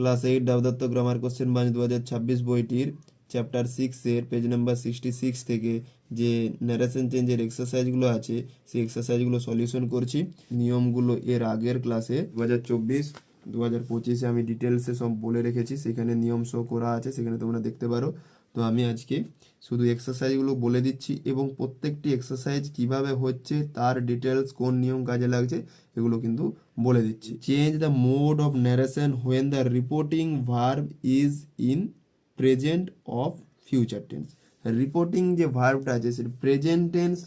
Class 8 Debdutta grammar question bunch 2026 বইটির chapter 6-এর page number 66 থেকে যে ন্যারেশন চেঞ্জের এক্সারসাইজগুলো আছে সেই এক্সারসাইজগুলো সলিউশন করছি। নিয়মগুলো এর আগের ক্লাসে 2024-2025-এ আমি ডিটেলসে সব বলে রেখেছি, সেখানে নিয়ম শো করা আছে, সেখানে তোমরা দেখতে পারো। তো আমি আজকে শুধু এক্সারসাইজগুলো বলে দিচ্ছি এবং প্রত্যেকটি এক্সারসাইজ কিভাবে হচ্ছে তার ডিটেলস, কোন নিয়ম কাজে লাগছে এগুলো কিন্তু বলে দিচ্ছি। Change the mode of narration when the reporting verb is in present of future tense. Reporting যে ভার্বটা আছে সেটা প্রেজেন্ট টেন্স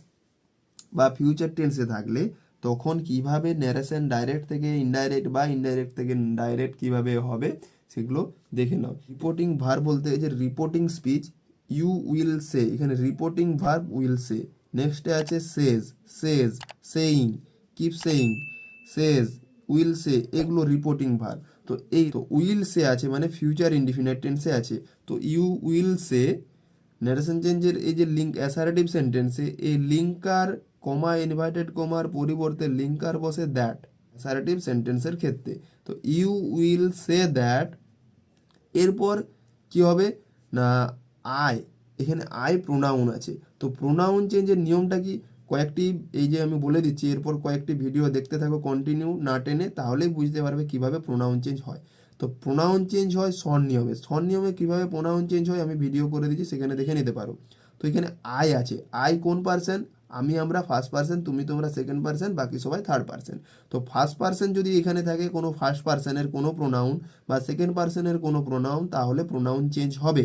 বা ফিউচার টেন্সে থাকলে তখন কিভাবে ন্যারেশন ডাইরেক্ট থেকে ইনডাইরেক্ট বা ইনডাইরেক্ট থেকে ডাইরেক্ট কিভাবে হবে সেগুলো দেখে নাও। রিপোর্টিং ভার্ব বলতে এই যে reporting speech, you will say, এখানে রিপোর্টিং ভার্ব উইল সে। নেক্সটে আছে says, says, saying, keep saying, says, will say, এগুলো রিপোর্টিং ভার্ব। তো এই তো উইল সে আছে মানে ফিউচার ইনডিফিনিট টেন্সে আছে। তো ইউ উইল সে ন্যারেশন চেঞ্জের এই যে লিঙ্ক অ্যাসারেটিভ সেন্টেন্সে এই লিঙ্কার কমা ইনভার্টেড কমার পরিবর্তে লিঙ্কার বসে দ্যাট অ্যাসারেটিভ সেন্টেন্সের ক্ষেত্রে। তো ইউ উইল সে দ্যাট, এরপর কি হবে না আই, এখানে আই প্রোনাউন আছে। তো প্রোনাউন চেঞ্জের নিয়মটা কি কয়েকটি এই যে আমি বলে দিচ্ছি, এরপর কয়েকটি ভিডিও দেখতে থাকো কন্টিনিউ না টেনে, তাহলেই বুঝতে পারবে কিভাবে প্রোনাউন চেঞ্জ হয়। তো প্রোনাউন চেঞ্জ হয় স্বরনিয়মে। স্বরনিয়মে কীভাবে প্রোনাউন চেঞ্জ হয় আমি ভিডিও করে দিচ্ছি, সেখানে দেখে নিতে পারো। তো এখানে আই আছে, আই কোন পার্সন? আমরা ফার্স্ট পার্সন, তোমরা সেকেন্ড পার্সন, বাকি সবাই থার্ড পার্সন। তো ফার্স্ট পার্সন যদি এখানে থাকে কোনো ফার্স্ট পার্সনের কোনো প্রোনাউন বা সেকেন্ড পার্সনের কোনো প্রোনাউন, তাহলে প্রোনাউন চেঞ্জ হবে।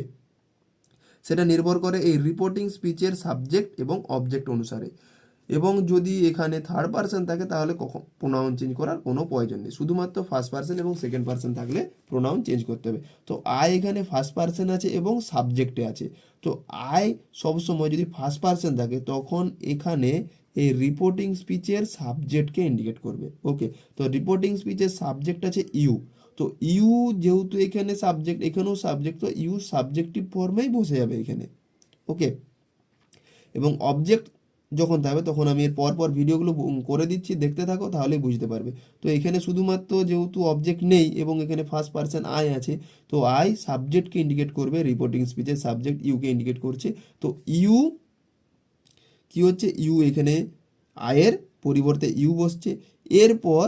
সেটা নির্ভর করে এই রিপোর্টিং স্পিচের সাবজেক্ট এবং অবজেক্ট অনুসারে। এবং যদি এখানে থার্ড পার্সন থাকে তাহলে কখন প্রোনাউন চেঞ্জ করার কোনো প্রয়োজন নেই, শুধুমাত্র ফার্স্ট পার্সন এবং সেকেন্ড পার্সন থাকলে প্রোনাউন চেঞ্জ করতে হবে। তো আই এখানে ফার্স্ট পার্সন আছে এবং সাবজেক্টে আছে। তো আই সবসময় যদি ফার্স্ট পার্সন থাকে তখন এখানে এই রিপোর্টিং স্পিচের সাবজেক্টকে ইন্ডিকেট করবে। ওকে, তো রিপোর্টিং স্পিচের সাবজেক্ট আছে ইউ। তো ইউ যেহেতু এখানে সাবজেক্ট, এখানেও সাবজেক্ট, তো ইউ সাবজেক্টিভ ফর্মেই বসে যাবে এখানে। ওকে, এবং অবজেক্ট যখন থাকবে তখন আমি এর পরপর ভিডিওগুলো করে দিচ্ছি, দেখতে থাকো তাহলেই বুঝতে পারবে। তো এখানে শুধুমাত্র যেহেতু অবজেক্ট নেই এবং এখানে ফার্স্ট পার্সন আই আছে, তো আই সাবজেক্টকে ইন্ডিকেট করবে, রিপোর্টিং স্পিচের সাবজেক্ট ইউকে ইন্ডিকেট করছে। তো ইউ কি হচ্ছে, ইউ এখানে আয়ের পরিবর্তে ইউ বসছে। এরপর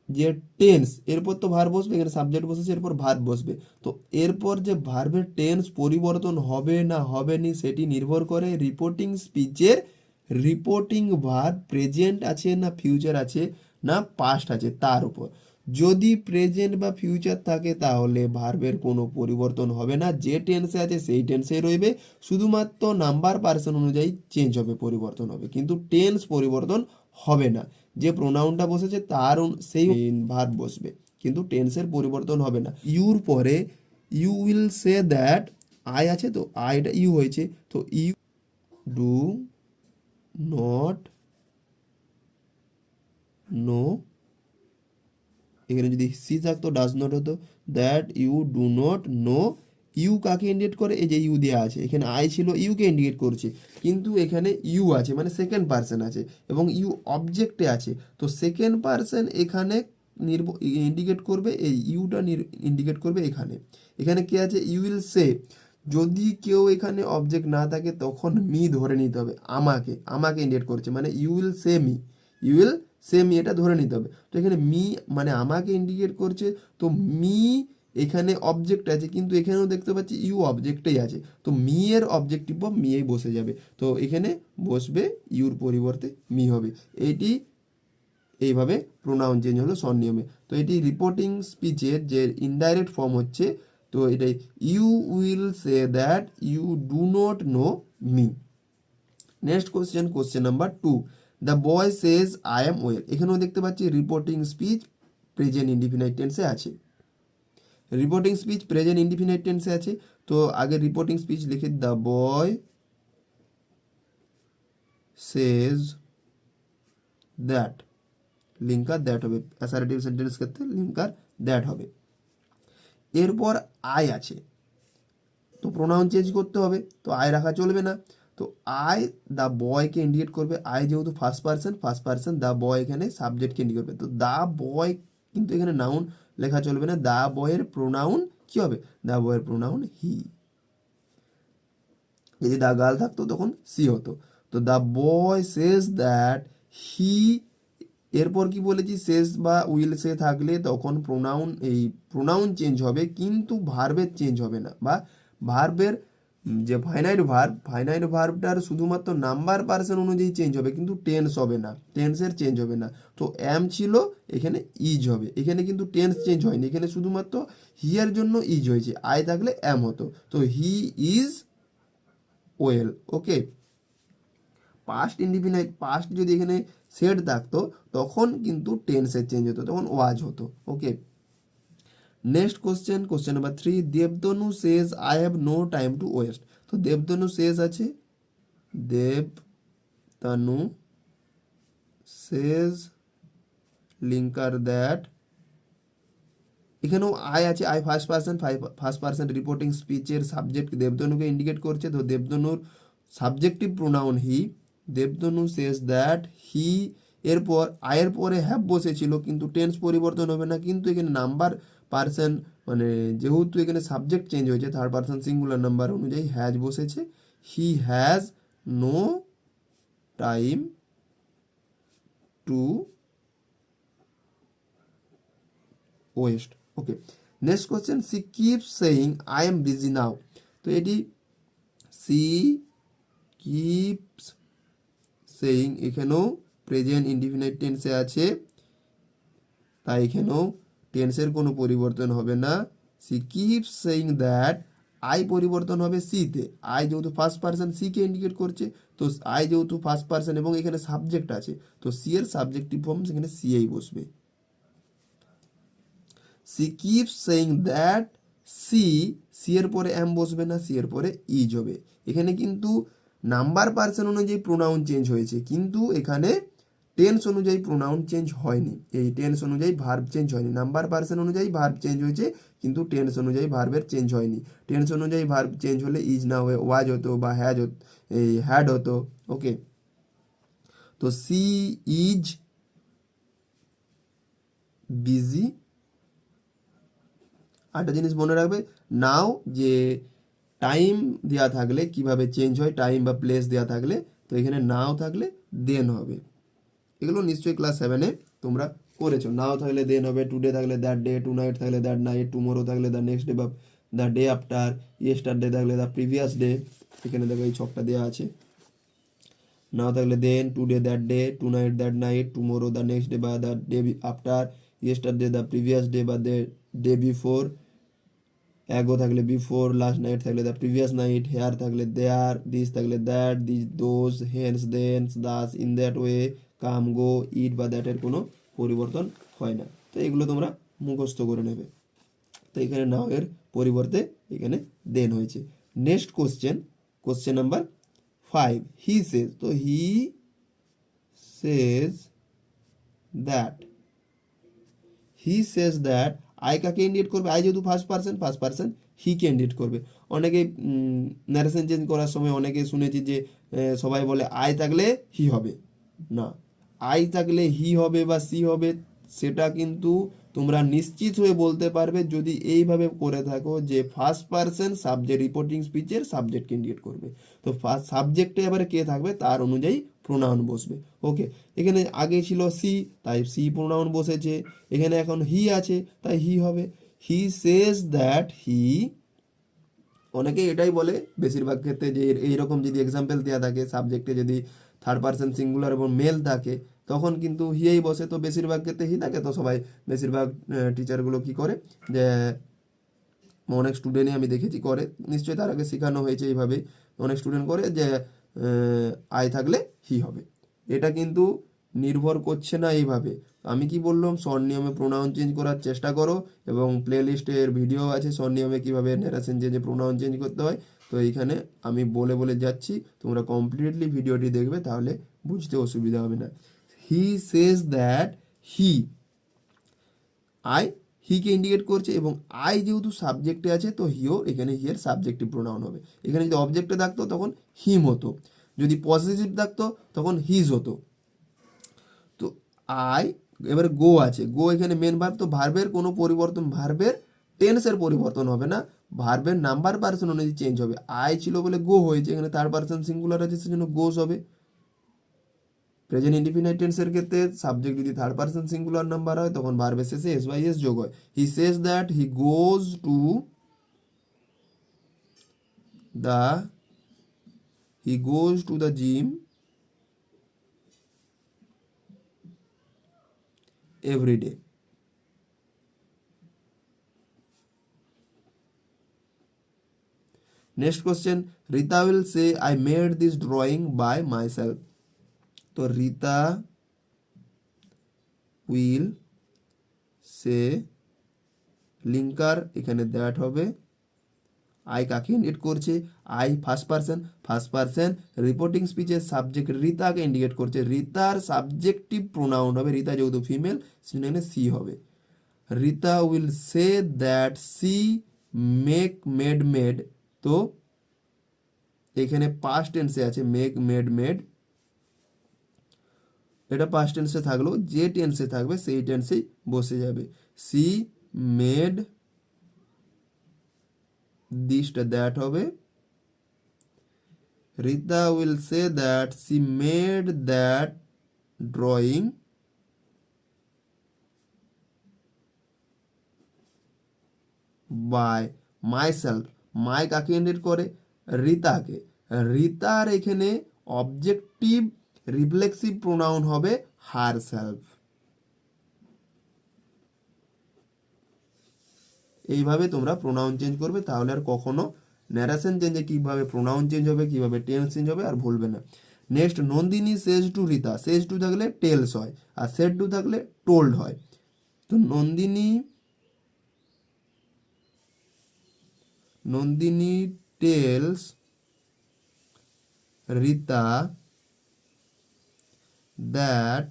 যে টেন্স, এরপর তো ভার্ব বসবে, এখানে সাবজেক্ট বসেছে, এরপর ভার্ব বসবে। তো এরপর যে ভার্বের টেন্স পরিবর্তন হবে না হবে নি সেটি নির্ভর করে রিপোর্টিং স্পিচের রিপোর্টিং ভার্ব প্রেজেন্ট আছে না ফিউচার আছে না পাস্ট আছে তার উপর। যদি প্রেজেন্ট বা ফিউচার থাকে তাহলে ভার্বের কোনো পরিবর্তন হবে না, যে টেন্সে আছে সেই টেন্সেই রইবে, শুধুমাত্র নাম্বার পার্সন অনুযায়ী চেঞ্জ হবে, পরিবর্তন হবে, কিন্তু টেন্স পরিবর্তন হবে না। যে প্রোনাউনটা বসেছে তার সেই ভার্ব বসবে, কিন্তু টেন্সের পরিবর্তন হবে না। ইউর পরে you will say that, I আছে তো আইটা ইউ হয়েছে, তো ইউ ডু নট নো, এখানে যদি সি থাকতো ডাজ নট হতো, that you do not know. You কাকে ইন্ডিকেট করে? এই যে ইউ দেওয়া আছে, এখানে আই ছিল ইউকে ইন্ডিকেট করছে, কিন্তু এখানে ইউ আছে মানে সেকেন্ড পার্সন আছে এবং ইউ অবজেক্টে আছে। তো সেকেন্ড পার্সন এখানে ইন্ডিকেট করবে, এই ইউটা ইন্ডিকেট করবে এখানে। এখানে কি আছে? You will say. যদি কেউ এখানে অবজেক্ট না থাকে তখন মি ধরে নিতে হবে, আমাকে ইন্ডিকেট করছে মানে you will say me, you will say me, এটা ধরে নিতে হবে। তো এখানে মি মানে আমাকে ইন্ডিকেট করছে, তো মি এখানে অবজেক্ট আছে, কিন্তু এখানেও দেখতে পাচ্ছি ইউ অবজেক্টেই আছে, তো মি এর অবজেক্টিভ বা মিয়েই বসে যাবে। তো এখানে বসবে ইউর পরিবর্তে মি হবে। এইটি এইভাবে প্রোনাউন চেঞ্জ হলো স্বরনিয়মে। তো এটি রিপোর্টিং স্পিচের যে ইনডাইরেক্ট ফর্ম হচ্ছে। তো এটাই you will say that you do not know me. Next question number 2, the boy says I am well. এখানেও দেখতে পাচ্ছি রিপোর্টিং স্পিচ প্রেজেন্ট ইনডিফিনাইট টেন্সে আছে, রিপোর্টিং স্পিচ প্রেজেন্ট ইনডিফিনাইট টেন্সে আছে। তো আগে রিপোর্টিং স্পিচ লিখে the boy says that, linker that হবে, অ্যাসারেটিভ সেন্টেন্স ক্ষেত্রে লিঙ্কার দ্যাট হবে। এরপর আই আছে, তো প্রোনাউন চেঞ্জ করতে হবে, তো আই রাখা চলবে না। তো আই দ্য বয়কে ইন্ডিকেট করবে, আই যেহেতু ফার্স্ট পার্সন দ্য বয় এখানে সাবজেক্টকে ইন্ডিকেট করবে। তো দ্য বয় কিন্তু এখানে নাউন, লেখা চলবে না, দ্য বয়ের প্রোনাউন কি হবে, দ্য বয়ের প্রোনাউন হি। যদি দ্য গার্ল থাকতো তখন সি হতো। তো the boy Sage that he, এরপর কি বলেছি, সেজ বা উইল সে থাকলে তখন প্রোনাউন চেঞ্জ হবে, কিন্তু ভার্বের চেঞ্জ হবে না, বা ভার্বের যে ফাইনাইট ভার্বটার শুধুমাত্র নাম্বার পার্সন অনুযায়ী চেঞ্জ হবে, কিন্তু টেন্স হবে না, টেন্সের চেঞ্জ হবে না। তো অ্যাম ছিল, এখানে ইজ হবে, এখানে কিন্তু টেন্স চেঞ্জ হয়নি, এখানে শুধুমাত্র হিয়ার জন্য ইজ হয়েছে, আই থাকলে অ্যাম হতো। তো he is well. Okay, past indefinite, past যদি এখানে সেড থাকতো তখন কিন্তু টেন্সের চেঞ্জ হতো, তখন ওয়াজ হতো। Okay, next question, question number 3, Debtanu says I have no time to waste. তো দেবতনু সেজ আছে, দেবতনু সেজ লিঙ্কার দ্যাট, এখানেও আই আছে, আই ফার্স্ট পার্সন রিপোর্টিং স্পিচের সাবজেক্ট দেবতনুকে ইন্ডিকেট করছে। তো দেবতনুর subjective pronoun he, Debtanu says that he, এরপর আয়ের পরে হ্যাভ বসেছিল, কিন্তু টেন্স পরিবর্তন হবে না, কিন্তু এখানে নাম্বার পার্সন মানে যেহেতু এখানে সাবজেক্ট চেঞ্জ হয়েছে, থার্ড পার্সন সিঙ্গুলার নাম্বার অনুযায়ী হ্যাজ বসেছে, he has no time to waste. Okay, next question, she keeps saying I am busy now. তো এটি সি কিপস সেইং, এখানেও প্রেজেন্ট ইনডিফিনাইট টেন্সে আছে, তাই এখানেও টেন্সের কোনো পরিবর্তন হবে না। She keeps saying that, I পরিবর্তন হবে সিতে, আই যেহেতু ফার্স্ট পার্সন সিকে ইন্ডিকেট করছে, তো আই যেহেতু ফার্স্ট পার্সন এবং এখানে সাবজেক্ট আছে, তো সি এর সাবজেক্টিভ ফর্ম সেখানে সিএই বসবে। She keeps saying that, she এর পরে এম বসবে না, সি এর পরে ইজ হবে। এখানে কিন্তু নাম্বার পার্সন অনুযায়ী প্রোনাউন চেঞ্জ হয়েছে, কিন্তু এখানে টেন্স অনুযায়ী প্রোনাউন চেঞ্জ হয়নি, এই টেন্স অনুযায়ী ভার্ব চেঞ্জ হয়নি, নাম্বার পার্সন অনুযায়ী ভার্ব চেঞ্জ হয়েছে, কিন্তু টেন্স অনুযায়ী ভার্বের চেঞ্জ হয়নি। টেন্স অনুযায়ী ভার্ব চেঞ্জ হলে ইজ না হয়ে ওয়াজ হতো বা হ্যাড হতো। ওকে, তো সি ইজ বিজি। আরেকটা জিনিস মনে রাখবে, নাও যে টাইম দেওয়া থাকলে কিভাবে চেঞ্জ হয়, টাইম বা প্লেস দেওয়া থাকলে, তো এখানে নাও থাকলে দেন হবে। এগুলো নিশ্চয়ই ক্লাস 7-এ তোমরা করেছো। নাও থাকলে দেন হবে, টুডে থাকলে দ্যাট ডে, টু নাইট থাকলে দ্যাট নাইট, টুমোরো থাকলে দ্য নেক্সট ডে বা দ্য ডে আফটার, ইয়েস্টারডে থাকলে দ্য প্রিভিয়াস ডে। এখানে দেখো এই ছকটা দেওয়া আছে। নাও থাকলে then, today that day, tonight that night, tomorrow the next day বা the day after, yesterday the previous day বা দ্য ডে বিফোর, অ্যাগো থাকলে বিফোর, লাস্ট নাইট থাকলে দ্য প্রিভিয়াস নাইট, হেয়ার থাকলে there, this থাকলে that, this those, hence then, thus, in that way, come go, it বা দ্যাটের কোনো পরিবর্তন হয় না। তো এগুলো তোমরা মুখস্থ করে নেবে। তো এখানে নাও এর পরিবর্তে এখানে দেন হয়েছে। Next question, question number 5, he says. তো he says that, he says that, I কাকে ইন্ডিকেট করবে, আই যেহেতু ফার্স্ট পার্সন হিকে ইন্ডিকেট করবে। অনেকে ন্যারেশন চেঞ্জ করার সময় অনেকে শুনেছি যে সবাই বলে আই থাকলে হি হবে, না, আই থাকলে হি হবে বা সি হবে, সেটা কিন্তু তোমরা নিশ্চিত হয়ে বলতে পারবে যদি এইভাবে করে থাকো যে ফার্স্ট পার্সন সাবজেক্ট রিপোর্টিং স্পিচের সাবজেক্টকে ইন্ডিকেট করবে। তো ফার্স্ট সাবজেক্টে এবারে কে থাকবে তার অনুযায়ী প্রোনাউন বসবে। ওকে, এখানে আগে ছিল সি, তাই সি প্রোনাউন বসেছে, এখানে এখন হি আছে তাই হি হবে। হি সেজ দ্যাট হি, অনেকে এটাই বলে বেশিরভাগ ক্ষেত্রে যে এইরকম যদি এক্সাম্পল দেওয়া থাকে সাবজেক্টে যদি থার্ড পার্সন সিঙ্গুলার এবং মেল থাকে তখন কিন্তু হিয়েই বসে, তো বেশিরভাগ ক্ষেত্রে হি থাকে, তো সবাই বেশিরভাগ টিচারগুলো কি করে যে অনেক স্টুডেন্টই আমি দেখেছি করে, নিশ্চয়ই তার আগে শেখানো হয়েছে এইভাবে, অনেক স্টুডেন্ট করে যে আই থাকলে হি হবে। এটা কিন্তু নির্ভর করছে না এইভাবে। আমি কি বললাম, স্বরনিয়মে প্রোনাউন চেঞ্জ করার চেষ্টা করো, এবং প্লে লিস্টের ভিডিও আছে স্বরনিয়মে কীভাবে ন্যারেশন চেঞ্জে প্রোনাউন চেঞ্জ করতে হয়। তো এইখানে আমি বলে বলে যাচ্ছি, তোমরা কমপ্লিটলি ভিডিওটি দেখবে, তাহলে বুঝতে অসুবিধা হবে না। He says that he, I হিকে ইন্ডিকেট করছে, এবং আই যেহেতু সাবজেক্টে আছে তো হিও এখানে হিয়ের সাবজেক্টিভ প্রোনাউন হবে। এখানে যদি অবজেক্টে থাকতো তখন হিম হতো, যদি পজিটিভ থাকতো তখন হিজ হতো। তো আই এবারে গো আছে, গো এখানে মেন ভার্ব, তো ভার্বের কোনো পরিবর্তন, ভার্বের টেন্সের পরিবর্তন হবে না, ভার্বের নাম্বার পার্সন অনুযায়ী চেঞ্জ হবে। আই ছিল বলে গো হয়েছে, এখানে থার্ড পার্সন সিঙ্গুলার আছে সেজন্য গোস হবে। প্রেজেন্ট ইনডিফিনাইট টেন্সের ক্ষেত্রে সাবজেক্ট যদি থার্ড পার্সন সিঙ্গুলার নাম্বার হয় তখন ভার্বের শেষে এস বাই এস যোগ হয়। He says that he goes to the gym every day. Next question, Rita will say I made this drawing by myself. তো রিতা উইল সে, লিঙ্কার এখানে that হবে, I কাকে ইন্ডিকেট করছে, আই ফার্স্ট পার্সন রিপোর্টিং স্পিচের subject রিতাকে indicate করছে, রিতার subjective pronoun হবে, রিতা যেহেতু ফিমেল সেখানে সি হবে। Rita will say that she made, তো এখানে পাস্ট টেন্সে আছে মেড, এটা পাস্ট টেন্সে থাকলেও যে টেন্সে থাকবে সেই টেন্সেই বসে যাবে। সি মেড দিসটা দ্যাট হবে, Rita will say that she made that drawing by myself. My কাকে ইন্ডিকেট করে, রিতাকে, রিতার এখানে অবজেক্টিভ রিফ্লেক্সিভ প্রোনাউন হবে হার সেলফ। এইভাবে তোমরা প্রোনাউন চেঞ্জ করবে, তাহলে আর কখনো ন্যারেশন চেঞ্জে কিভাবে প্রোনাউন চেঞ্জ হবে, কিভাবে টেন্স চেঞ্জ হবে আর ভুলবে না। Next, Nandini says to Rita, says to থাকলে টেলস হয় আর সেড টু থাকলে টোল্ড হয়। তো Nandini tells Rita that,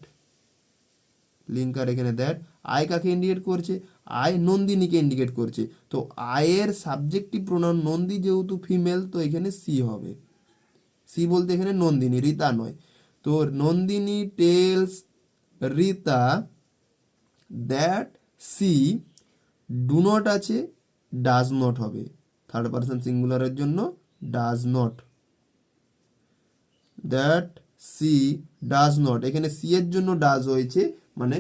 linker এখানে দ্যাট, আই কাকে ইন্ডিকেট করছে, আই নন্দিনীকে ইন্ডিকেট করছে, তো আয়ের সাবজেক্টিভ প্রোনাউন নন্দী যেহেতু ফিমেল তো এখানে সি হবে, সি বলতে এখানে নন্দিনী, রিতা নয়। তো Nandini tells Rita that she, do not আছে, ডাজ নট হবে, থার্ড পার্সন সিঙ্গুলারের জন্য does not, that she does not, এখানে সি এর জন্য ডাজ হয়েছে, মানে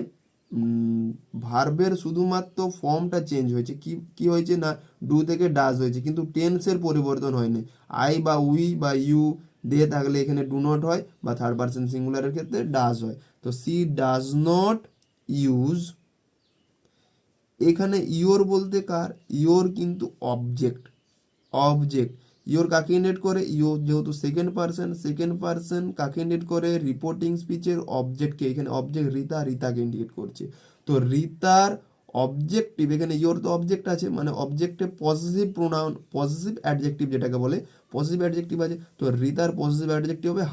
ভার্বের শুধুমাত্র ফর্মটা চেঞ্জ হয়েছে, কি কি হয়েছে না ডু থেকে ডাজ হয়েছে, কিন্তু টেন্সের পরিবর্তন হয়নি। আই বা উই বা ইউ দিয়ে থাকলে এখানে ডু নট হয়, বা থার্ড পার্সন সিঙ্গুলারের ক্ষেত্রে ডাজ হয়। তো সি ডাজ নট ইউজ, এখানে ইওর বলতে কার, ইওর কিন্তু অবজেক্ট, ইওর কাকে ইন্ডিকেট করে, ইও যেহেতু সেকেন্ড পার্সন কাকে ইন্ডিকেট করে, রিপোর্টিং স্পিচের অবজেক্টকে, এখানে অবজেক্ট রিতাকে ইন্ডিকেট করছে। তো রিতার অবজেক্টিভ, এখানে ইওর তো অবজেক্ট আছে, মানে অবজেক্টে পজিটিভ প্রোনাউন, পজিটিভ অ্যাডজেক্টিভ যেটাকে বলে পজিটিভ অ্যাডজেক্টিভ আছে, তো রিতার পজিটিভ অ্যাডজেক্টিভ হবে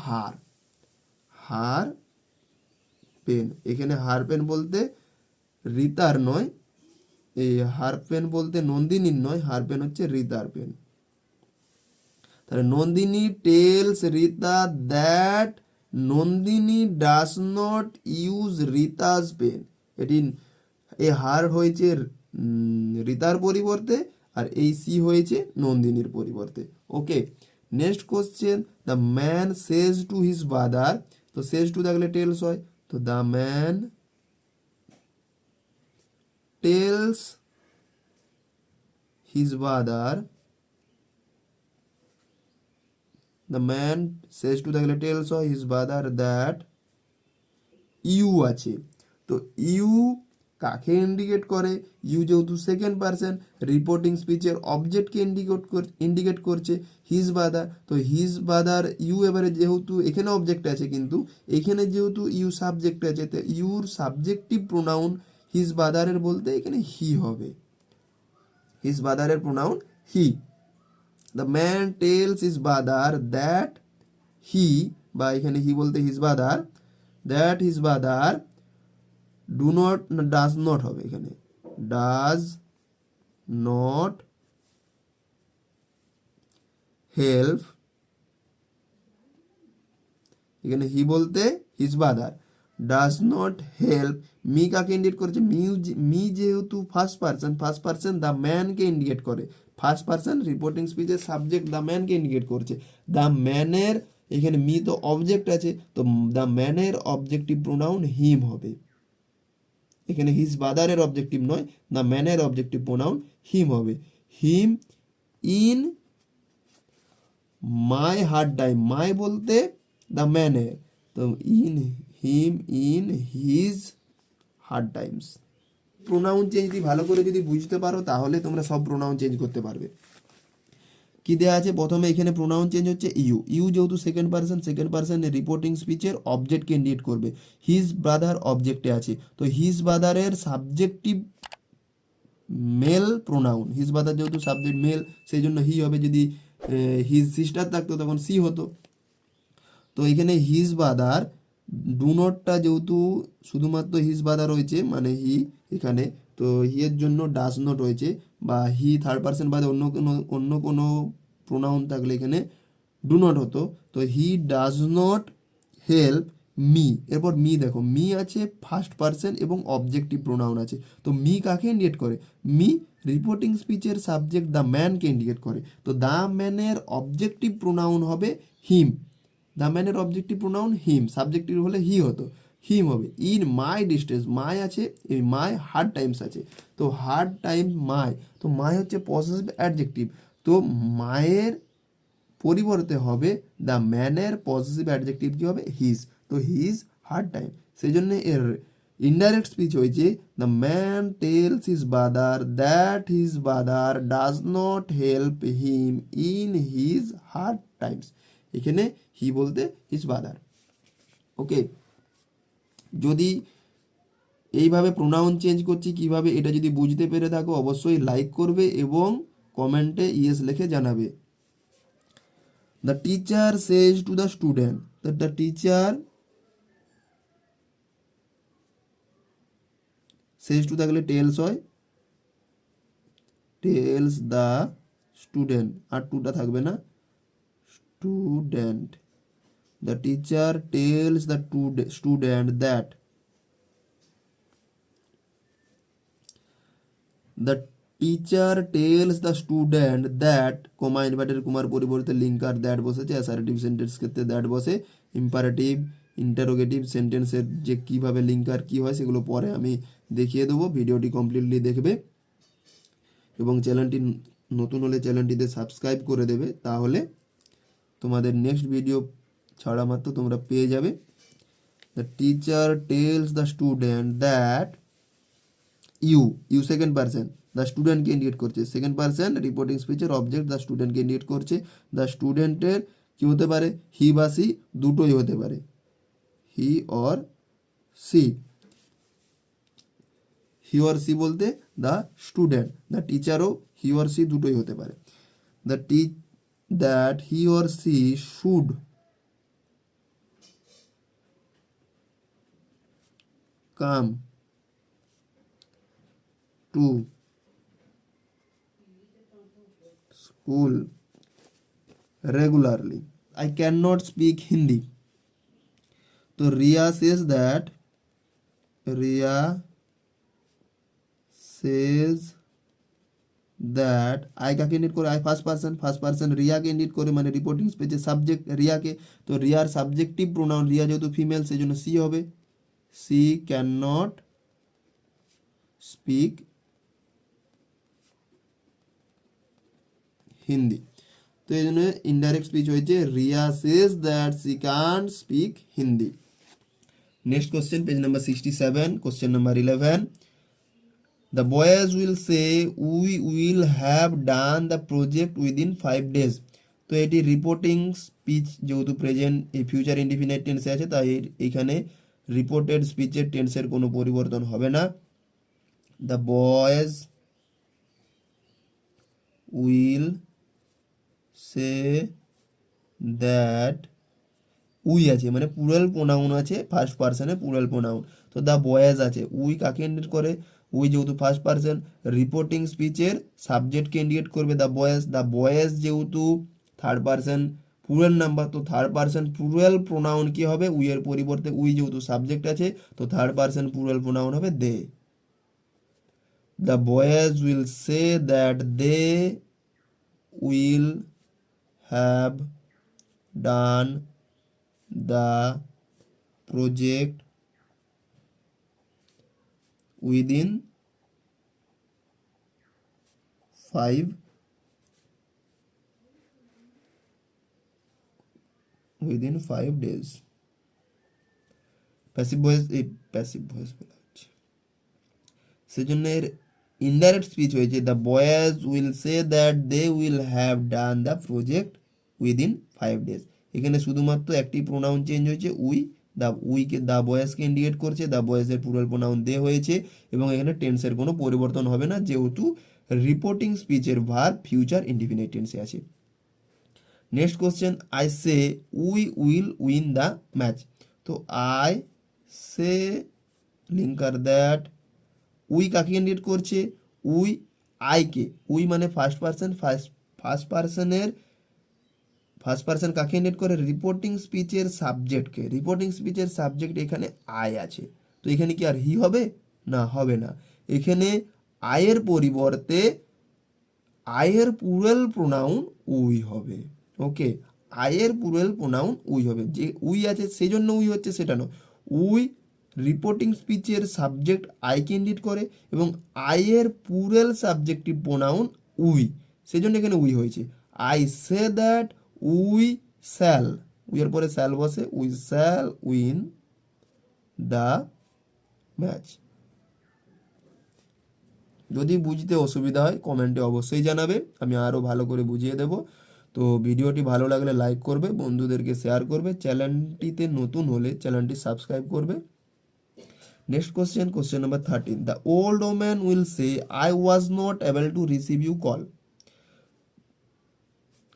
হার পেন। এখানে হার পেন বলতে রিতার নয়, এই হার পেন বলতে নন্দিনীর নয়, হার পেন হচ্ছে রিতার পেন। তাহলে Nandini tells Rita that Nandini does not use Rita's pen, এটি এই হার হয়েছে রিতার পরিবর্তে আর এই সি হয়েছে নন্দিনীর পরিবর্তে। Okay, next question, the man says to his father, তো সেজ টু থাকলে টেলস হয়, তো the man tells his father, the man says to থাকলে টেলস হয় হিজ ফাদার দ্যাট, ইউ আছে, তো ইউ কাকে ইন্ডিকেট করে, ইউ যেহেতু সেকেন্ড পার্সন রিপোর্টিং স্পিচের অবজেক্টকে ইন্ডিকেট করছে হিজ ফাদার, তো হিজ ফাদার ইউ, এবারে যেহেতু এখানে অবজেক্ট আছে কিন্তু এখানে যেহেতু ইউ সাবজেক্ট আছে, তো ইউর সাবজেক্টিভ প্রোনাউন হিজ ফাদারের বলতে এখানে হি হবে, হিজ ফাদারের pronoun he. The man tells his father that he, বা এখানে হি বলতে his father, that his father do not, does not হবে, এখানে does not help, এখানে হি বলতে his father does not help me কাকে ইন্ডিকেট করেছে, মি যেহেতু ফার্স্ট পার্সন দ্য ম্যানকে ইন্ডিকেট করে, ফার্স্ট পার্সন রিপোর্টিং স্পিচের সাবজেক্ট দ্য ম্যানকে ইন্ডিকেট করছে, দ্য ম্যানের এখানে মি তো অবজেক্ট আছে, তো দ্য ম্যানের অবজেক্টিভ প্রোনাউন হিম হবে, এখানে হিজ বাদারের অবজেক্টিভ নয়, দ্য ম্যানের অবজেক্টিভ প্রোনাউন হিম হবে। Him in my hard time, my বলতে দ্য ম্যানের, তো in him in his hard times. Pronoun change যদি ভালো করে যদি বুঝতে পারো তাহলে তোমরা সব প্রোনাউন চেঞ্জ করতে পারবে। কি দেওয়া আছে প্রথমে, এখানে প্রোনাউন চেঞ্জ হচ্ছে ইউ যেহেতু সেকেন্ড পার্সন রিপোর্টিং স্পিচের অবজেক্টকে ইন্ডিকেট করবে, হিজ ব্রাদার অবজেক্টে আছে, তো হিজ ব্রাদারের subjective male pronoun, his brother যেহেতু সাবজেক্ট মেল সেই জন্য হি হবে, যদি হিজ সিস্টার থাকতো তখন সি হতো। তো এখানে হিজ ব্রাদার ডু নটটা যেহেতু শুধুমাত্র হিজ ব্রাদার রয়েছে মানে হি এখানে, তো হি এর জন্য ডাজ নট হয়েছে, বা হি থার্ড পার্সন বাদে অন্য কোনো প্রোনাউন থাকলে এখানে ডু নট হতো, তো he does not help me. এরপর মি দেখো, মি আছে ফার্স্ট পার্সন এবং অবজেক্টিভ প্রোনাউন আছে, তো মি কাকে ইন্ডিকেট করে, মি রিপোর্টিং স্পিচের সাবজেক্ট দ্য ম্যানকে ইন্ডিকেট করে, তো দ্য ম্যানের অবজেক্টিভ প্রোনাউন হবে হিম, দ্য ম্যানের অবজেক্টিভ প্রোনাউন হিম, সাবজেক্টিভ হলে হি হতো, হিম হবে। ইন মাই ডিস্টেন্স, মাই আছে, এই মাই হার্ড টাইমস আছে, তো হার্ড টাইম মাই, তো মাই হচ্ছে পসেসিভ অ্যাডজেক্টিভ, তো মায়ের পরিবর্তে হবে দ্য ম্যানের পসেসিভ অ্যাডজেক্টিভ কি হবে, হিজ, তো হিজ হার্ড টাইম, সেই জন্য এর ইনডাইরেক্ট স্পিচ হয়েছে the man tells his brother that his brother does not help him in his hard times, এখানে হি বলতে হিজ ব্রাদার। ওকে, যদি এইভাবে প্রোনাউন চেঞ্জ করছি কিভাবে এটা যদি বুঝতে পেরে থাকো অবশ্যই লাইক করবে এবং কমেন্টে ইয়েস লিখে জানাবে। The teacher says to the student, that the teacher says to থাকলে টেলস হয়, টেলস দ্য স্টুডেন্ট, আর টুটা থাকবে না, student, the teacher tells the student that, the teacher tells the student that, comma inverted কমার পরিবর্তে linker that বসেছে, assertive sentence ক্ষেত্রে that বসে, ইম্পারেটিভ ইন্টারোগেটিভ সেন্টেন্সের যে কীভাবে লিঙ্কার কী হয় সেগুলো পরে আমি দেখিয়ে দেবো, ভিডিওটি কমপ্লিটলি দেখবে এবং চ্যানেলটি নতুন হলে চ্যানেলটিতে সাবস্ক্রাইব করে দেবে, তাহলে তোমাদের নেক্সট ভিডিও ছাড়া মাত্র তোমরা পেয়ে যাবে। The teacher tells the student that, you second person, the স্টুডেন্টকে ইন্ডিকেট করছে, সেকেন্ড পার্সন রিপোর্টিং স্পিচের অবজেক্ট দ্য স্টুডেন্টকে ইন্ডিকেট করছে, দ্য স্টুডেন্টের কি হতে পারে, হি বা সি দুটোই হতে পারে, he or she, he or she বলতে দ্য স্টুডেন্ট, দ্য টিচারও হি অর সি দুটোই হতে পারে, that he or she should come to school regularly. I cannot speak Hindi. So Riya says that I কাকে indicate করে, I first person রিয়াকে indicate করে মানে রিপোর্টিং স্পিচের সাবজেক্ট রিয়াকে, তো রিয়ার সাবজেক্টিভ প্রোনাউন, রিয়া যেহেতু ফিমেল সেই জন্য সি হবে, she can not speak Hindi, তো এই জন্য ইনডাইরেক্ট স্পিচ হয়েছে Riya says that she can speak Hindi. Next question, page number 67, question number 11, the boys will say we will have done the project within 5 days, তো এটি reporting speech যেহেতু present এই future indefinite টেন্সে আছে তাই এইখানে রিপোর্টেড স্পিচের টেন্সের কোনো পরিবর্তন হবে না। The boys will say that, we আছে মানে প্লুরাল প্রোনাউন আছে, ফার্স্ট পার্সনে প্লুরাল প্রোনাউন, তো দ্য বয়েজ আছে, উই কাকে ইন্ডিকেট করে, উই যেহেতু ফার্স্ট পার্সন রিপোর্টিং স্পিচের সাবজেক্টকে ইন্ডিকেট করবে দ্য বয়েজ যেহেতু থার্ড পার্সন প্লুরাল নাম্বার, তো থার্ড পারসন প্লুরাল প্রোনাউন কি হবে, উই এর পরিবর্তে উই যেহেতু সাবজেক্ট আছে, তো থার্ড পারসন প্লুরাল প্রোনাউন হবে they. The boys will say that they will have done the project within 5 days। Passive voice, এই প্যাসিভ ভয়েস বলা হচ্ছে, সেজন্য এর ইনডাইরেক্ট স্পিচ হয়েছে the boys will say that they will have done the project within 5 days। এখানে শুধুমাত্র একটি pronoun change হয়েছে, উই। উইকে দ্য বয়েজকে ইন্ডিকেট করছে, দ্য বয়েজের প্লুরাল প্রোনাউন দে হয়েছে, এবং এখানে টেন্সের কোনো পরিবর্তন হবে না যেহেতু রিপোর্টিং স্পিচের ভার্ব ফিউচার ইনডিফিনিট টেন্সে আছে। Next question, I say we will win the match. তো I say linker that, we কাকে ইন্ডিকেট করছে, উই আইকে, উই মানে ফার্স্ট পারসন, ফার্স্ট পারসন কাকে ইন্ডিকেট করে, রিপোর্টিং স্পিচের সাবজেক্টকে। রিপোর্টিং স্পিচের সাবজেক্ট এখানে আই আছে, তো এখানে কি আর হি হবে, না হবে না, এখানে আয়ের পরিবর্তে আয়ের প্লুরাল প্রোনাউন উই হবে। ওকে, আয়ের প্লুরাল প্রোনাউন উই হবে, যে উই আছে সেই জন্য উই হচ্ছে সেটা নয়, উই রিপোর্টিং স্পিচের সাবজেক্ট আইকে ইন্ডিকেট করে এবং আয়ের প্লুরাল সাবজেক্টিভ প্রোনাউন উই, সেই জন্য এখানে উই হয়েছে। I say that we shall, we এর পরে শ্যাল বসে, we shall win the match. যদি বুঝতে অসুবিধা হয় কমেন্টে অবশ্যই জানাবে, আমি আরও ভালো করে বুঝিয়ে দেব। তো ভিডিওটি ভালো লাগলে লাইক করবে, বন্ধুদেরকে শেয়ার করবে, চ্যানেলটিতে নতুন হলে চ্যানেলটি সাবস্ক্রাইব করবে। Next question, question number 13, the old woman will say I was not able to receive you call.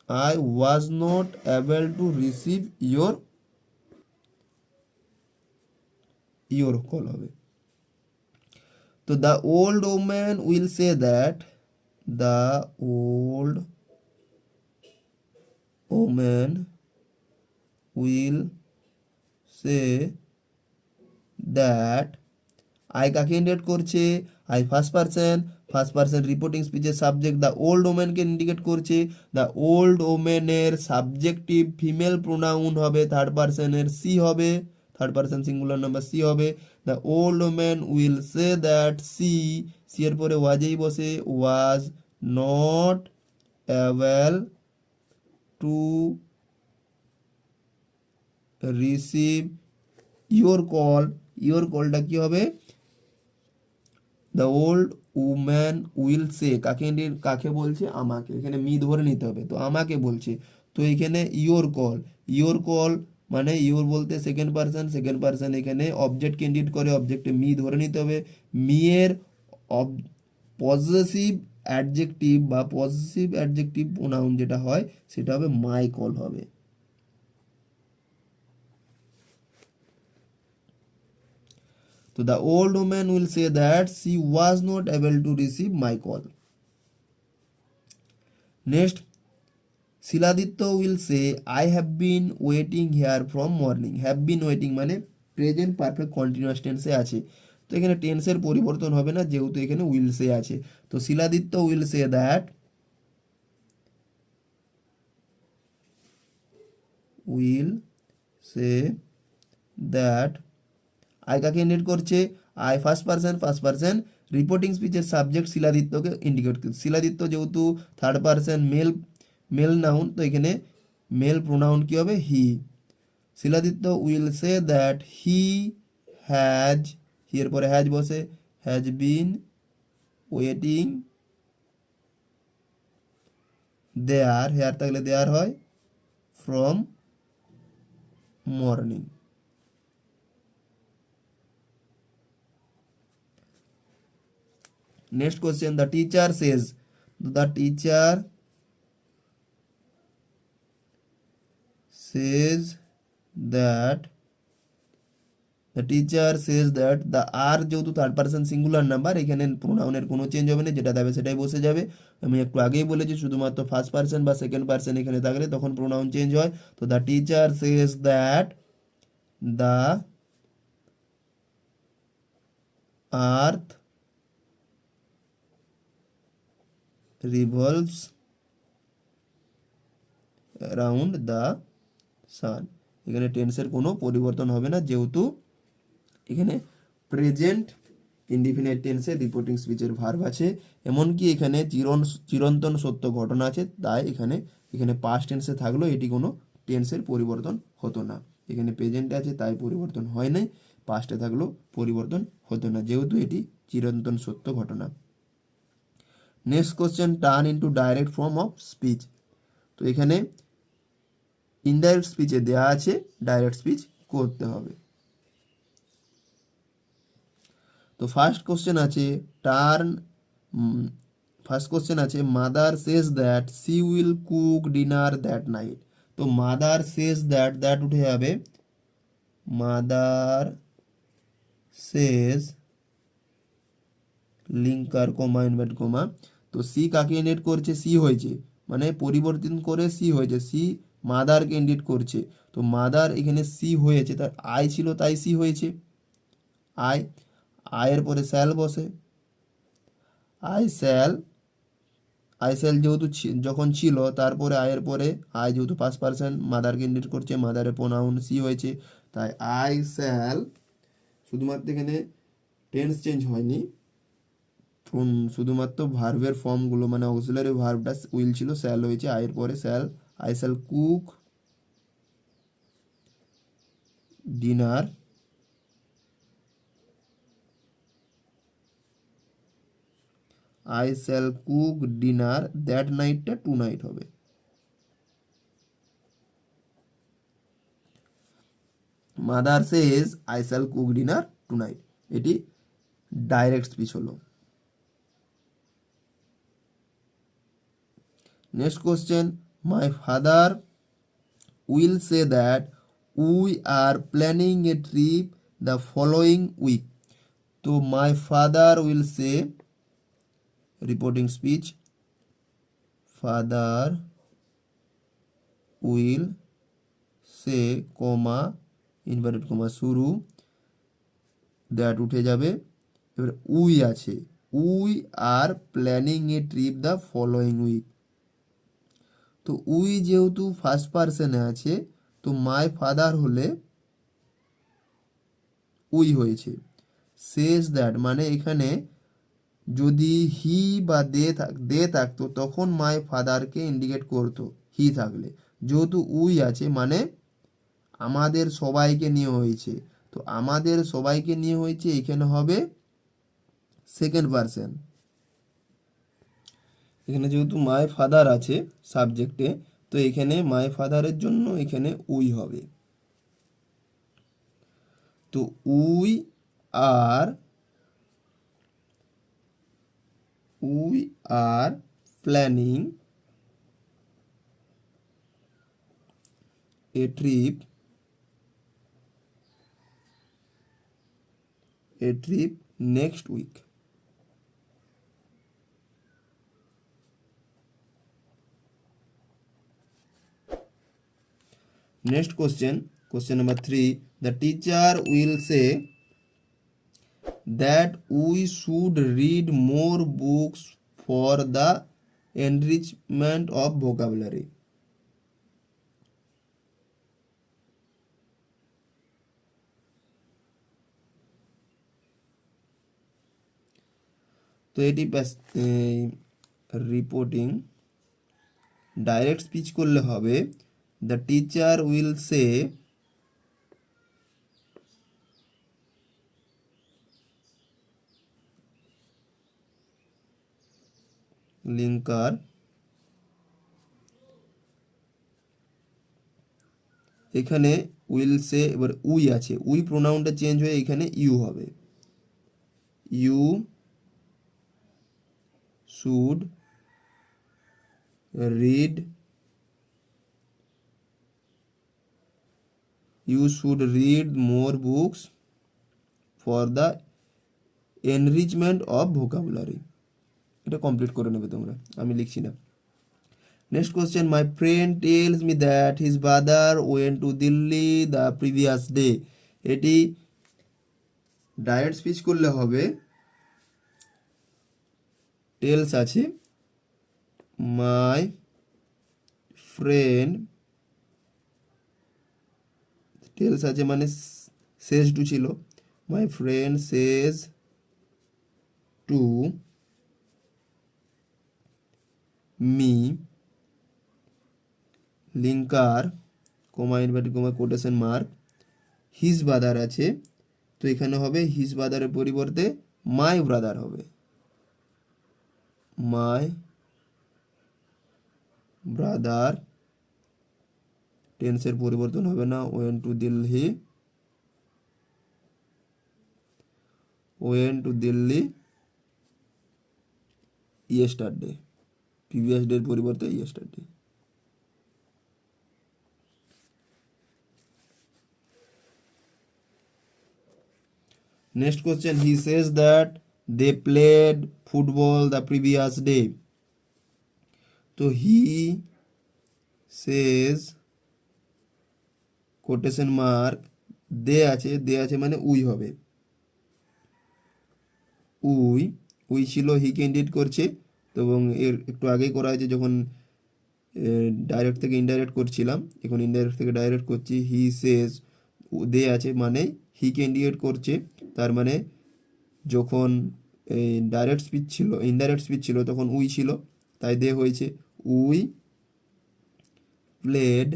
I was not able to receive your call হবে। তো the old woman will say that, the old woman will say that, I কাকে indicate করছে, I first person reporting স্পিচের subject the old ওম্যানকে indicate করছে, the old ওম্যানের subjective female pronoun হবে third পারসনের সি হবে, third person singular number she হবে। The old woman will say that she, she এর পরে ওয়াজেই বসে, was not able to receive your call, your কলটা কি হবে, the old woman will say, কাকে বলছে, আমাকে, এখানে মি ধরে নিতে হবে, তো আমাকে বলছে, তো এখানে ইয়োর কল মানে ইয়োর বলতে সেকেন্ড পারসন এখানে অবজেক্টকে ইন্ডিকেট করে, অবজেক্টে মি ধরে নিতে হবে, মি এর পজেসিভ অ্যাডজেক্টিভ প্রোনাউন যেটা হয় সেটা হবে মাই কল হবে। তো the old woman will say that she was not able to receive my call. Next, Siladitya will say I have been waiting here from morning. Have been waiting মানে present perfect continuous টেন্সে আছে, তো এখানে টেন্সের পরিবর্তন হবে না যেহেতু এখানে উইল সে আছে। তো Shiladitya will say that, I কাকে ইন্ডিকেট করছে, আই ফার্স্ট পারসন রিপোর্টিং স্পিচের সাবজেক্ট শিলাদিত্যকে ইন্ডিকেট করছে, শিলাদিত্য যেহেতু থার্ড পারসন মেল নাউন, তো এখানে মেল প্রোনাউন কি হবে, he. Shiladitya will say that he এর পরে হ্যাজ বসে, has been waiting there, here থাকলে দেয়ার হয়, from morning. Next question, the teacher says that the teacher says that, the আর যেহেতু থার্ড পার্সন সিঙ্গুলার নাম্বার, এখানে প্রোনাউনের কোনো চেঞ্জ হবে না, যেটা দেবে সেটাই বসে যাবে। আমি একটু আগেই বলেছি শুধুমাত্র ফার্স্ট পার্সন বা সেকেন্ড পার্সন এখানে থাকলে তখন প্রোনাউন চেঞ্জ হয়। তো the teacher says that the earth revolves around the sun। এখানে টেন্সের কোনো পরিবর্তন হবে না, যেহেতু এখানে প্রেজেন্ট ইনডিফিনিট টেন্সে রিপোর্টিং স্পিচের ভার্ব আছে, এমনকি এখানে চিরন্তন সত্য ঘটনা আছে, তাই এখানে এখানে পাস্ট টেন্সে থাকলেও এটি কোনো টেন্সের পরিবর্তন হতো না। এখানে প্রেজেন্টে আছে তাই পরিবর্তন হয় নাই, পাস্টে থাকলেও পরিবর্তন হতো না, যেহেতু এটি চিরন্তন সত্য ঘটনা। Next question, turn into direct form of speech. তো এখানে ইনডাইরেক্ট স্পিচে দেয়া আছে, ডাইরেক্ট স্পিচ করতে হবে। তো ফার্স্ট কোশ্চেন আছে টার্ন, ফার্স্ট কোশ্চেন আছে mother says that she will cook dinner that night. তো মাদার সেজ দ্যাট, দ্যাট উঠে যাবে, mother says linker comma invert comma. তো সি কাকে ইন্ডিকেট করছে? সি হয়েছে, মানে পরিবর্তন করে সি হয়েছে, সি মাদারকে ইন্ডিকেট করছে। তো মাদার এখানে সি হয়েছে, তার আই ছিল তাই সি হয়েছে, আই, আয়ের পরে স্যাল বসে, আই স্যাল, আই স্যাল যেহেতু যখন ছিল, তারপরে আয়ের পরে আই যেহেতু পাস্ট পার্সন মাদারকে ইন্ডিকেট করছে, মাদারের প্রোনাউন সি হয়েছে, তাই আই স্যাল, শুধুমাত্র এখানে টেন্স চেঞ্জ হয়নি, শুধুমাত্র ভার্বের ফর্মগুলো মানে অক্সিলারি ভার্বটা উইল ছিল, স্যাল হয়েছে, আয়ের পরে shall, I shall cook dinner I shall cook dinner that নাইটটা টু নাইট হবে। Mother says I shall cook dinner tonight, এটি ডাইরেক্ট স্পিচ হলো। Next question, my father will say that we are planning a trip the following week. তো my father will say, reporting speech, father will say comma inverted comma শুরু, that উঠে যাবে, এবার we আছে, we are planning a trip the following week. তো we যেহেতু first পার্সনে আছে, তো মাই ফাদার হলে উই হয়েছে, সেজ দ্যাট মানে এখানে যদি হি বা দে থাকতো তখন মাই ফাদারকে ইন্ডিকেট করতো হি থাকলে, যেহেতু উই আছে মানে আমাদের সবাইকে নিয়ে হয়েছে, তো আমাদের সবাইকে নিয়ে হয়েছে এখানে হবে সেকেন্ড পার্সন। এখানে যেহেতু মাই ফাদার আছে সাবজেক্টে, তো এখানে মাই ফাদারের জন্য এখানে উই হবে। তো we are planning a trip next week। Next question, question number 3, the teacher will say that we should read more books for the enrichment of vocabulary। তো এটি রিপোর্টিং, ডাইরেক্ট স্পিচ করলে হবে the teacher will say linker, এখানে will say, এবার we আছে, we প্রোনাউনটা change হয়ে এখানে you হবে, you should read, you should read more books for the enrichment of vocabulary. এটা কমপ্লিট করে নেবে তোমরা, আমি লিখছি না। Next question, my friend tells me that his brother went to Delhi the previous day. এটি ডাইরেক্ট স্পিচ করলে হবে, টেলস আছে, মাই ফ্রেন্ড, টেলস আছে মানে সেজ টু ছিল, my friend says to me, linker, comma inverted comma quotation mark, his brother আছে, তো এখানে হবে হিজ ব্রাদারের পরিবর্তে মাই ব্রাদার হবে, মাই ব্রাদার, টেন্সের পরিবর্তন হবে না, went to Delhi, went to Delhi yesterday, previous ডের পরিবর্তে yesterday. Next question, he says that they played football the previous day. তো হি সেজ কোটেশন মার্ক, দে আছে মানে উই হবে, উই ছিল, হিকে ইন্ডিকেট করছে, তো এবং এর একটু আগেই করা হয়েছে যখন ডাইরেক্ট থেকে ইনডাইরেক্ট করছিলাম, এখন ইনডাইরেক্ট থেকে ডাইরেক্ট করছি। হি সেজ, দে আছে মানে হিকে ইন্ডিকেট করছে, তার মানে যখন ডাইরেক্ট স্পিচ ছিল, ইনডাইরেক্ট স্পিচ ছিল তখন উই ছিল, তাই দে হয়েছে। উই প্লেড,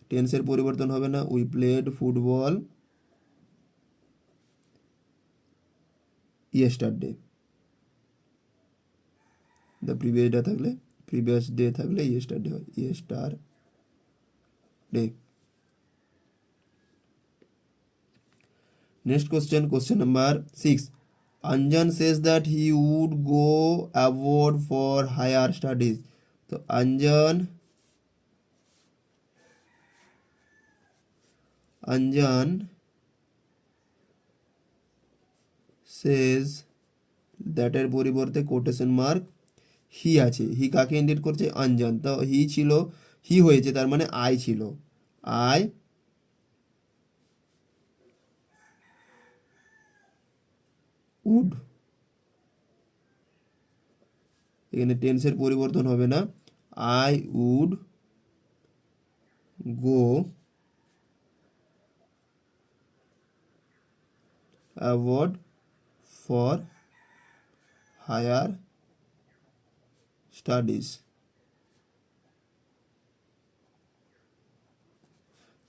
টেন্সের পরিবর্তন হবে না, we played football yesterday, the previous day থাকলে ইয়েস্টারডে হয়, yesterday. Next question number 6, Anjan says that he would go abroad for higher studies. তো Anjan says that এর পরিবর্তে কোটেশন মার্ক হি আছে, হি কাকে ইন্ডিকেট করছে, আঞ্জান, তো হি ছিল, হি হয়েছে, তার মানে আই ছিল, আই উড, এখানে টেন্সের পরিবর্তন হবে না, I would go abroad for higher studies.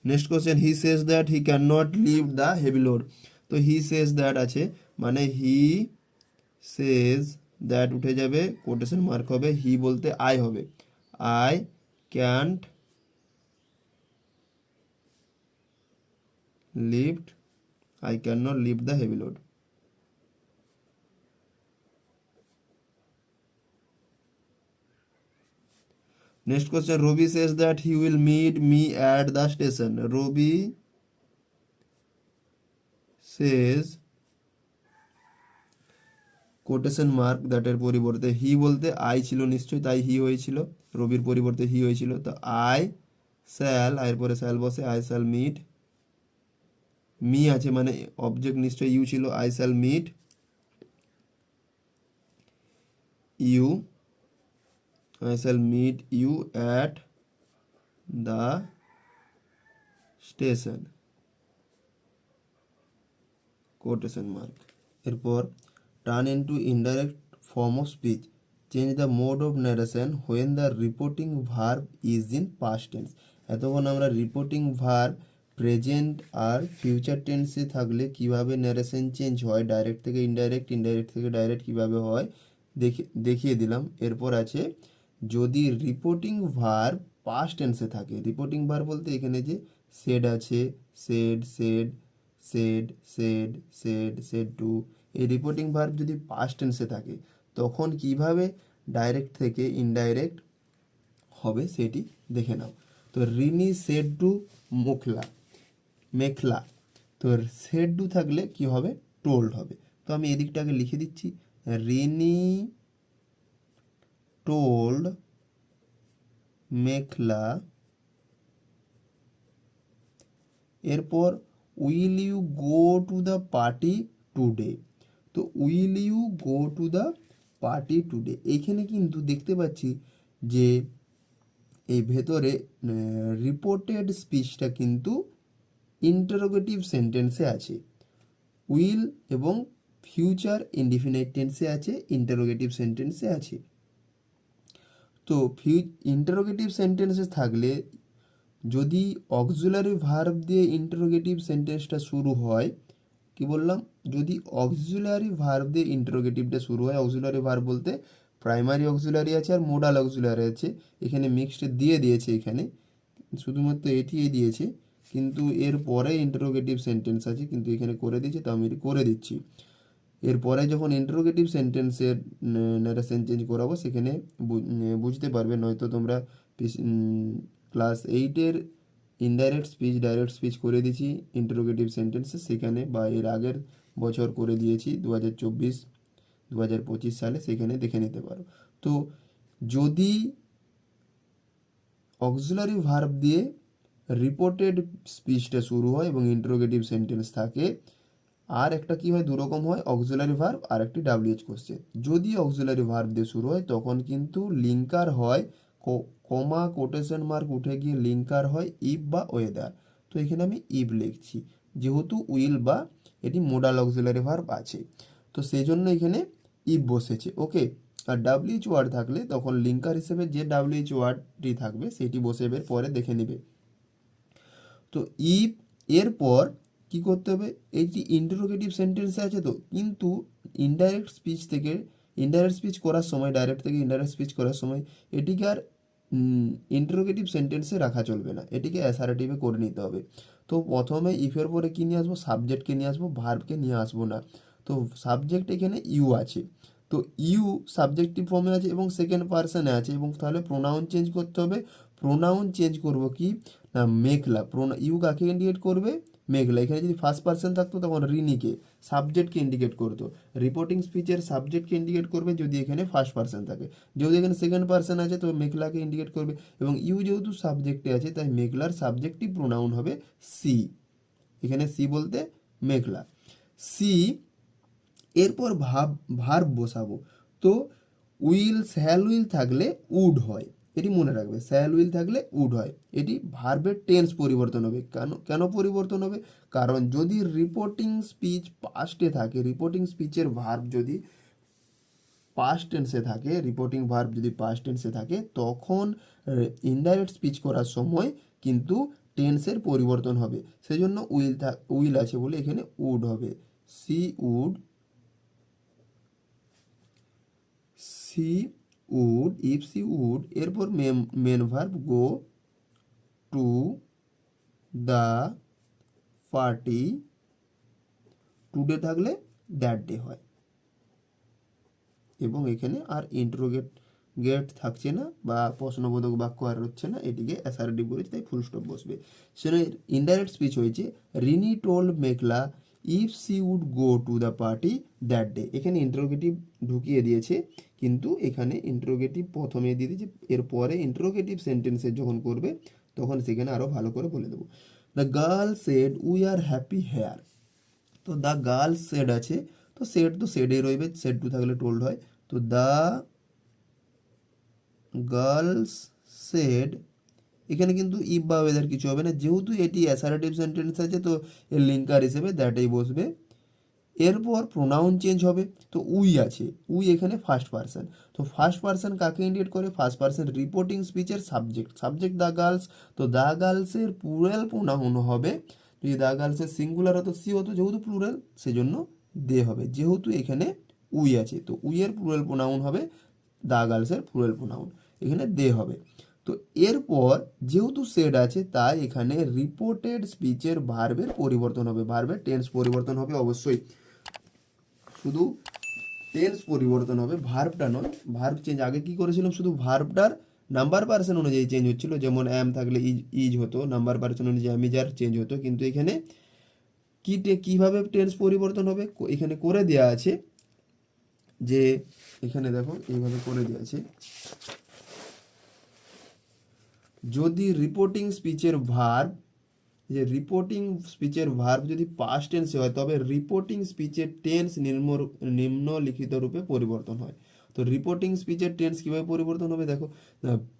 Next question, he says that he can not leave the heavy load. তো হি সেজ দ্যাট আছে মানে হি সেজ দ্যাট উঠে যাবে, কোটেশন মার্ক হবে, হি বলতে আই হবে, I can't lift, I can not lift the heavy load. Next question, Robi says that he will meet me at the station. Robi says quotation mark that এর পরিবর্তে হি বলতে I ছিল নিশ্চয়ই, তাই হি হয়েছিল, রবির পরিবর্তে হি হয়েছিল, তো আই শ্যাল, আয়ের পরে শ্যাল বসে, আই শ্যাল মিট, মি আছে মানে অবজেক্ট নিশ্চয়ই ইউ ছিল, I shall meet you, I shall meet you at the station, quotation mark. এরপর turn into indirect form of speech, change the mode of narration when the reporting verb is in past tense. এতক্ষণ আমরা reporting verb present আর future টেন্সে থাকলে কিভাবে narration change হয়, direct থেকে indirect, indirect থেকে direct কিভাবে হয় দেখিয়ে দিলাম। এরপর আছে যদি রিপোর্টিং ভার্ব পাস্ট টেন্সে থাকে, রিপোর্টিং ভার্ব বলতে এখানে যে সেড আছে, said said said said said said to, এই রিপোর্টিং ভার্ব যদি পাস্ট টেন্সে থাকে তখন কিভাবে ডাইরেক্ট থেকে ইনডাইরেক্ট হবে সেটি দেখে নাও। তো রিনি সেড টু মেখলা, তো সেড টু থাকলে কি হবে, টোল্ড হবে। তো আমি এদিকটাকে লিখে দিচ্ছি, রিনি টোল্ড মেঘলা, এরপর will you go to the party today. তো will you go to the party today, এইখানে কিন্তু দেখতে পাচ্ছি যে এই ভেতরে রিপোর্টেড স্পিচটা কিন্তু ইন্টারোগেটিভ সেন্টেন্সে আছে, উইল এবং ফিউচার ইনডিফিনাইট টেন্সে আছে, ইন্টারোগেটিভ সেন্টেন্সে আছে। তো ইন্টারোগেটিভ সেন্টেন্সে থাকলে যদি অক্সিলারি ভার্ব দিয়ে ইন্টারোগেটিভ সেন্টেন্সটা শুরু হয়, কি বললাম, যদি অক্সিলারি ভার্ব দিয়ে ইন্টারোগেটিভটা শুরু হয়, অক্সিলারি ভার্ব বলতে প্রাইমারি অক্সিলারি আছে আর মোডাল অক্সিলারি আছে, এখানে মিক্সড দিয়ে দিয়েছে, এখানে শুধুমাত্র এটিই দিয়েছে, কিন্তু এর পরে ইন্টারোগেটিভ সেন্টেন্স আছে, কিন্তু এখানে করে দিয়েছে, তো আমি এটি করে দিচ্ছি। এরপরে যখন ইন্টারোগেটিভ সেন্টেন্সের ন্যারেশন চেঞ্জ করাবো, সেখানে বুঝতে পারবে, নয়তো তোমরা ক্লাস 8-এর ইনডাইরেক্ট স্পিচ ডাইরেক্ট স্পিচ করে দিয়েছি ইন্টারোগেটিভ সেন্টেন্সে, সেখানে বা এর আগের বছর করে দিয়েছি 2024-2025 সালে, সেখানে দেখে নিতে পারো। তো যদি অক্সিলারি ভার্ব দিয়ে রিপোর্টেড স্পিচটা শুরু হয় এবং ইন্টারোগেটিভ সেন্টেন্স থাকে, আর একটা কি হয়, দুরকম হয়, অক্সিলারি ভার্ব আর একটি ডাব্লিউএইচ কোশ্চেন। যদি অক্সিলারি ভার্ব দিয়ে শুরু হয় তখন কিন্তু লিঙ্কার হয়, কমা কোটেশন মার্ক উঠে গিয়ে লিঙ্কার হয় ইফ বা ওয়েদার। তো এখানে আমি ইফ লিখছি, যেহেতু উইল বা এটি মোডাল অক্সিলারি ভার্ব আছে, তো সেই জন্য এখানে ইফ বসেছে। ওকে, আর ডাব্লিউএইচ ওয়ার্ড থাকলে তখন লিঙ্কার হিসেবে যে ডাব্লিউএইচ ওয়ার্ডটি থাকবে সেটি বসে পরে দেখে নেবে। তো ইফ এরপর কি করতে হবে, এইটি ইন্টারোগেটিভ সেন্টেন্সে আছে, তো কিন্তু ইনডাইরেক্ট স্পিচ থেকে ইনডাইরেক্ট স্পিচ করার সময়, ডাইরেক্ট থেকে ইনডাইরেক্ট স্পিচ করার সময় এটিকে আর ইন্টারোগেটিভ সেন্টেন্সে রাখা চলবে না, এটিকে অ্যাসারেটিভে করে নিতে হবে। তো প্রথমে ইফের পরে কী নিয়ে আসবো, সাবজেক্টকে নিয়ে আসবো, ভার্বকে নিয়ে আসবো না। তো সাবজেক্ট এখানে ইউ আছে, তো ইউ সাবজেক্টিভ ফর্মে আছে এবং সেকেন্ড পার্সনে আছে, এবং তাহলে প্রোনাউন চেঞ্জ করতে হবে। প্রোনাউন চেঞ্জ করব কি না, মেঘলা। ইউ কাকে ইন্ডিকেট করবে, মেঘলা। এখানে যদি ফার্স্ট পার্সন থাকতো তখন রিনিকে, সাবজেক্টকে ইন্ডিকেট করতো। রিপোর্টিং স্পিচের সাবজেক্টকে ইন্ডিকেট করবে যদি এখানে ফার্স্ট পার্সন থাকে, যেহেতু এখানে সেকেন্ড পার্সন আছে তো মেঘলাকে ইন্ডিকেট করবে, এবং ইউ যেহেতু সাবজেক্টে আছে তাই মেঘলার সাবজেক্টিভ প্রোনাউন হবে সি। এখানে সি বলতে মেঘলা, সি। এরপর ভার্ব বসাবো। তো উইল, শ্যাল উইল থাকলে উড হয়, এটি মনে রাখবে, শ্যাল উইল থাকলে উড হয়। এটি ভার্বের টেন্স পরিবর্তন হবে। কেন পরিবর্তন হবে, কারণ যদি রিপোর্টিং স্পিচ পাস্টে থাকে, রিপোর্টিং স্পিচের ভার্ব যদি পাস্ট টেন্সে থাকে, রিপোর্টিং ভার্ব যদি পাস্ট টেন্সে থাকে, তখন ইনডাইরেক্ট স্পিচ করার সময় কিন্তু টেন্সের পরিবর্তন হবে। সেজন্য উইল আছে বলে এখানে উড হবে, she would, she would, if she would. এরপর main verb go to the party, today থাকলে দ্যাট ডে হয়, এবং এখানে আর গেট থাকছে না বা প্রশ্নবোধক বাক্য আর হচ্ছে না, এটিকে অ্যাসারেটিভ করেছে তাই ফুল স্টপ বসবে। সেখানে ইনডাইরেক্ট স্পিচ হয়েছে Rini told Meghla if she would go to the party that day. এখানে ইন্টারোগেটিভ ঢুকিয়ে দিয়েছে, কিন্তু এখানে ইন্টারোগেটিভ প্রথমে দিয়ে দিয়েছে, এরপরে ইন্টারোগেটিভ সেন্টেন্সে যখন করবে তখন সেখানে আরও ভালো করে বলে দেবো। The girl said we are happy here. তো দ্য গার্ল সেড আছে, তো সেড তো সেডেই রইবে, সেড টু থাকলে টোল্ড হয়। তো দ্য গার্লস সেড, এখানে কিন্তু ইফ বা ওয়েদার কিছু হবে না, যেহেতু এটি অ্যাসারেটিভ সেন্টেন্স আছে তো এর লিঙ্কার হিসেবে দ্যাটেই বসবে। এরপর প্রোনাউন চেঞ্জ হবে, তো উই আছে, উই এখানে ফার্স্ট পার্সন। তো ফার্স্ট পার্সন কাকে ইন্ডিকেট করে, ফার্স্ট পার্সন রিপোর্টিং স্পিচের সাবজেক্ট দ্য গার্লস। তো দ্য গার্লসের প্লুরাল প্রোনাউন হবে, যদি দ্য গার্লসের সিঙ্গুলার হতো সি হতো, যেহেতু প্লুরাল সেজন্য দে হবে, যেহেতু এখানে উই আছে তো উইয়ের প্লুরাল প্রোনাউন হবে, দ্য গার্লসের প্লুরাল প্রোনাউন এখানে দে হবে। তো এরপর যেহেতু সেড আছে তাই এখানে রিপোর্টেড স্পিচের ভার্বের পরিবর্তন হবে, ভার্বের টেন্স পরিবর্তন হবে অবশ্যই, শুধু টেন্স পরিবর্তন হবে, ভার্বটা নয়। ভার্ব চেঞ্জ আগে কি করেছিলাম, শুধু ভার্বটার নাম্বার পার্সন অনুযায়ী চেঞ্জ হচ্ছিল, যেমন অ্যাম থাকলে ইজ হতো, নাম্বার পার্সন অনুযায়ী অ্যামিজার চেঞ্জ হতো, কিন্তু এখানে কিভাবে টেন্স পরিবর্তন হবে এখানে করে দেওয়া আছে, যে এখানে দেখো এইভাবে করে দেওয়া আছে, যদি রিপোর্টিং স্পিচের ভার্ব, যে রিপোর্টিং স্পিচের ভার্ব যদি পাস্ট টেন্সে হয় তবে রিপোর্টিং স্পিচের টেন্স নিম্নলিখিত রূপে পরিবর্তন হয়। তো রিপোর্টিং স্পিচের টেন্স কীভাবে পরিবর্তন হবে দেখো,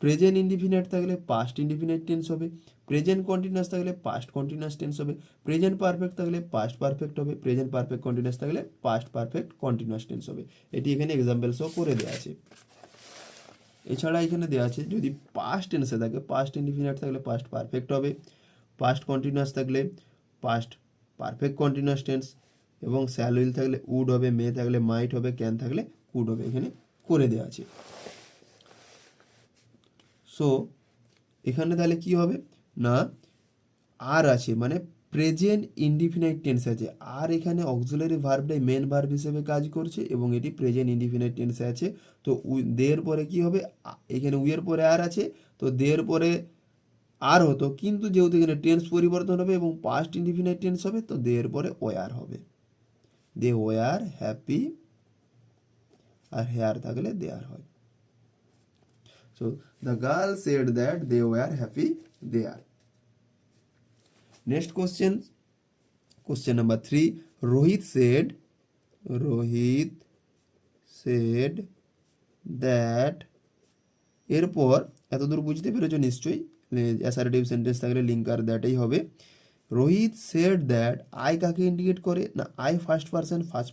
প্রেজেন্ট ইনডিফিনিট থাকলে পাস্ট ইনডিফিনিট টেন্স হবে, প্রেজেন্ট কন্টিনিউয়াস থাকলে পাস্ট কন্টিনিউয়াস টেন্স হবে, প্রেজেন্ট পারফেক্ট থাকলে পাস্ট পারফেক্ট হবে, প্রেজেন্ট পারফেক্ট কন্টিনিউয়াস থাকলে পাস্ট পারফেক্ট কন্টিনিউয়াস টেন্স হবে। এটি এখানে এক্সাম্পল সহ করে দেওয়া আছে। এছাড়া এখানে দেওয়া আছে যদি পাস্ট টেন্সে থাকে পাস্ট ইনডিফিনিট থাকলে পাস্ট পারফেক্ট হবে, পাস্ট কন্টিনিউয়াস থাকলে পাস্ট পারফেক্ট কন্টিনিউয়াস টেন্স, এবং শ্যাল উইল থাকলে উড হবে, মে থাকলে মাইট হবে, ক্যান থাকলে কুড হবে, এখানে করে দেওয়া আছে। সো এখানে তাহলে কি হবে না, আর আছে মানে প্রেজেন্ট ইনডিফিনাইট টেন্স আছে, আর এখানে অক্সিলারি ভার্বটাই মেন ভার্ব হিসেবে কাজ করছে এবং এটি প্রেজেন্ট ইনডিফিনাইট টেন্সে আছে। তো দের পরে কি হবে, এখানে উয়ের পরে আর আছে, তো দের পরে আর হতো, কিন্তু যেহেতু এখানে টেন্স পরিবর্তন হবে এবং পাস্ট ইনডিফিনাইট টেন্স হবে, তো দের পরে ওয়ার হবে, দে ওয়ার হ্যাপি, আর হেয়ার থাকলে দেয়ার হয়। So the girl said that they were happy there. Next question number 3, Rohit said that, এরপর এতদূর বুঝতে পেরেছো নিশ্চয়ই, অ্যাসার্টিভ সেন্টেন্স থাকলে লিঙ্কার দ্যাটই হবে। রোহিত সেড দ্যাট, আই কাকে ইন্ডিকেট করে না, আই ফার্স্ট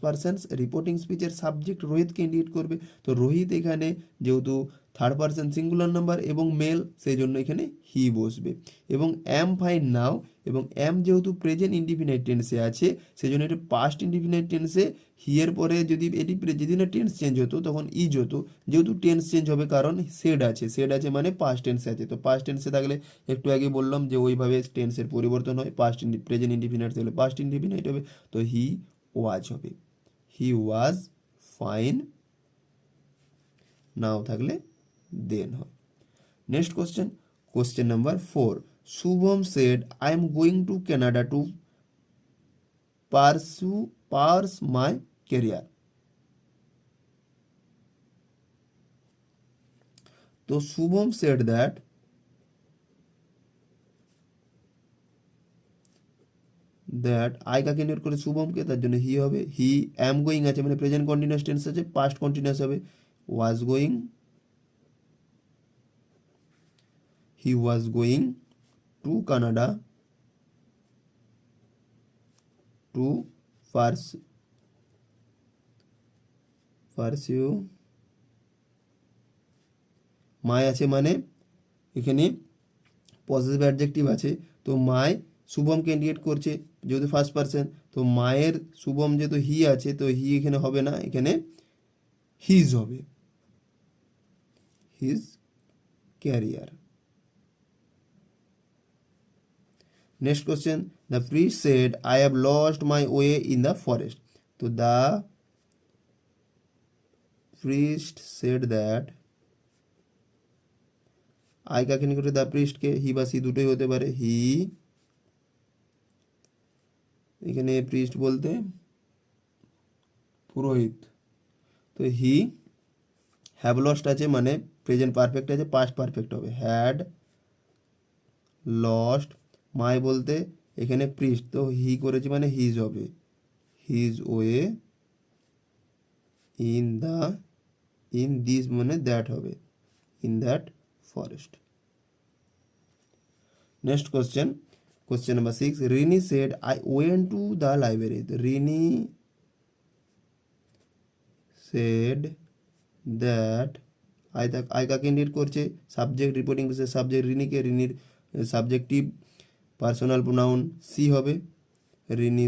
পারসন রিপোর্টিং স্পিচের সাবজেক্ট রোহিতকে ইন্ডিকেট করবে। তো রোহিত এখানে যেহেতু থার্ড পারসন সিঙ্গুলার নাম্বার এবং মেল, সেই জন্য এখানে হি বসবে। এবং অ্যাম ফাইন নাও, এবং অ্যাম যেহেতু প্রেজেন্ট ইনডিফিনাইট টেন্সে আছে সেই জন্য এটি পাস্ট ইনডিফিনাইট টেন্সে, হি এর পরে যদি এটি যদি না টেন্স চেঞ্জ হতো তখন ইজ হতো, যেহেতু টেন্স চেঞ্জ হবে কারণ সেড আছে মানে পাস্ট টেন্সে আছে। তো পাস্ট টেন্সে থাকলে একটু আগে বললাম যে ওইভাবে টেন্সের পরিবর্তন হয়, প্রেজেন্ট ইনডিফিনাইট থাকলে পাস্ট ইনডিফিনাইট হবে, তো হি ওয়াজ হবে, হি ওয়াজ ফাইন, নাও থাকলে দেন হয়। Next question number 4, Shubham said I am going to Canada to pursue my career. তো শুভম সেড দ্যাট, আই কাকে নিয়োগ করে শুভমকে, তার জন্য হি হবে, হি অ্যাম গোয়িং আছে মানে প্রেজেন্ট কন্টিনিউয়াস টেন্স আছে, পাস্ট কন্টিনিউয়াস হবে, was going, he was going to Canada to pursue my আছে মানে এখানে পজিটিভ অ্যাডজেক্টিভ আছে, তো মাই শুভমকে ইন্ডিকেট করছে যেহেতু ফার্স্ট পারসন, তো মায়ের শুভম যেহেতু হি আছে তো হি এখানে হবে না, এখানে হিজ হবে, his career. Next question, the priest said I have lost my way in the forest. তো the priest said that, I কাকে নিয়ে করে দ্য প্রিস্টকে, হি বা সি দুটোই হতে পারে, হি এখানে প্রিস্ট বলতে পুরোহিত, তো হি হ্যাভ লস্ট আছে মানে প্রেজেন্ট পারফেক্ট আছে, পাস্ট পারফেক্ট হবে, হ্যাড লস্ট, মাই বলতে এখানে প্রিস্ট, তো হি করেছে মানে হিজ হবে, হিজ ওয়ে ইন দিস মানে দ্যাট হবে, in that forest. Next question number 6, Rini said I went to the library. Rini said that, I কাকে ইন্ডিকেট করছে, সাবজেক্ট রিপোর্টিং সাবজেক্ট রিনিকে, রিনির সাবজেক্টিভ পার্সোনাল প্রোনাউন সি হবে, Rini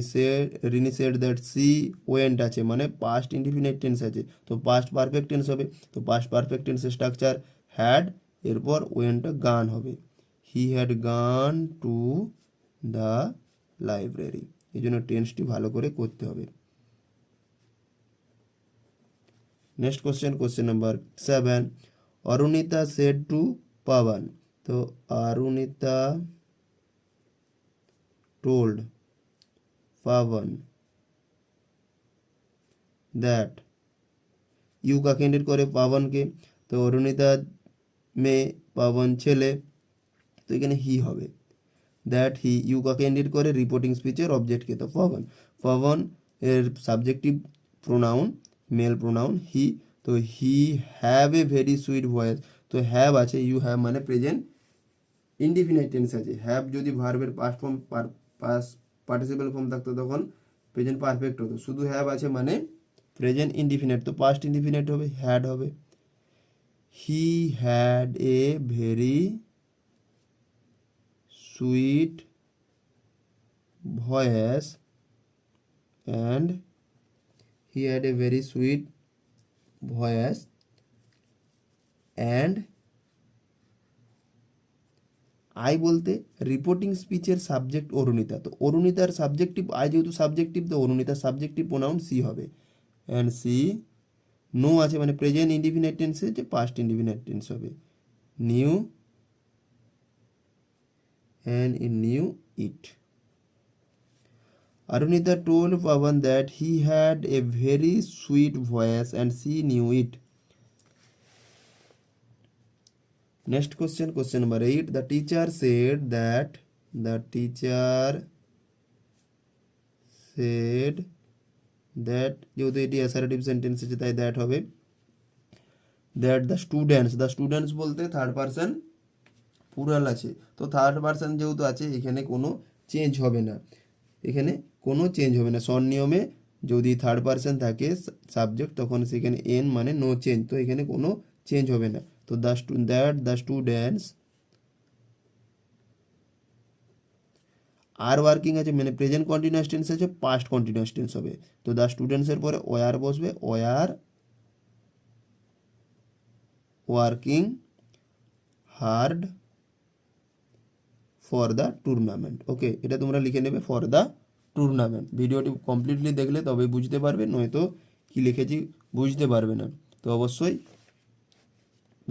said that she went আছে মানে past indefinite tense আছে, তো পাস্ট পারফেক্ট টেন্স হবে, তো পাস্ট পারফেক্ট টেন্সের স্ট্রাকচার হ্যাড, এরপর ওয়েন্টটা গান হবে, he had gone to the library, এই জন্য টেন্সটি ভালো করে করতে হবে। Next question number 7, Arunita said to Pabon. তো Arunita told Pabon, that you কাকে ইন্ডিকেট করে? পাবনকে। তো অরুণিতা মেয়ে, পাবন ছেলে, তো এখানে হি হবে। দ্যাট হি, ইউ কাকে ইন্ডিকেট করে? রিপোর্টিং স্পিচের অবজেক্টকে, তো পাবন। পাবন এর subjective pronoun male pronoun he, তো he have a very sweet voice, তো হ্যাভ আছে, ইউ হ্যাভ মানে প্রেজেন্ট ইনডিফিনাইট টেন্স আছে। হ্যাভ যদি ভার্বের পাস্ট ফর্ম পার্টিসিপেল ফর্ম থাকতো তখন প্রেজেন্ট পারফেক্ট হতো, শুধু হ্যাভ আছে মানে প্রেজেন্ট ইনডিফিনাইট, তো পাস্ট ইনডিফিনাইট হবে, হ্যাড হবে। He had a very sweet voice and he had a very sweet voice and I বলতে রিপোর্টিং স্পিচের সাবজেক্ট অরুণিতা, তো অরুণিতার সাবজেক্টিভ, আই যেহেতু সাবজেক্টিভ, তো অরুণিতার সাবজেক্টিভ প্রোনাউন সি হবে। অ্যান্ড সি, নো আছে মানে প্রেজেন্ট ইনডিফিনাইট টেন্সে যে পাস্ট ইনডিফিনাইট টেন্স হবে, new and in knew it. Arunita told Pawan that he had a very sweet voice and she knew it. Next question, question number 8. The teacher said that যেহেতু এটি assertive sentence আছে তাই that হবে। That the students বলতে third person plural আছে, তো third person যেহেতু আছে এখানে কোনো চেঞ্জ হবে না, এখানে কোনো চেঞ্জ হবে না। স্বনিয়মে যদি থার্ড পারসন থাকে সাবজেক্ট তখন সেখানে এন মানে নো চেঞ্জ, তো এখানে কোনো চেঞ্জ হবে না। তো দ্য স্টুডেন্টস আর ওয়ার্কিং আছে মানে প্রেজেন্ট কন্টিনিউয়াস টেন্স আছে, পাস্ট কন্টিনিউয়াস টেন্স হবে। তো দ্য স্টুডেন্টসের পরে ওয়ার বসবে, were working hard for the tournament. Okay, এটা তোমরা লিখে নেবে ফর দ্য টুর্নামেন্ট। ভিডিওটি কমপ্লিটলি দেখলে তবেই বুঝতে পারবে, নয়তো কি লিখেছি বুঝতে পারবে না, তো অবশ্যই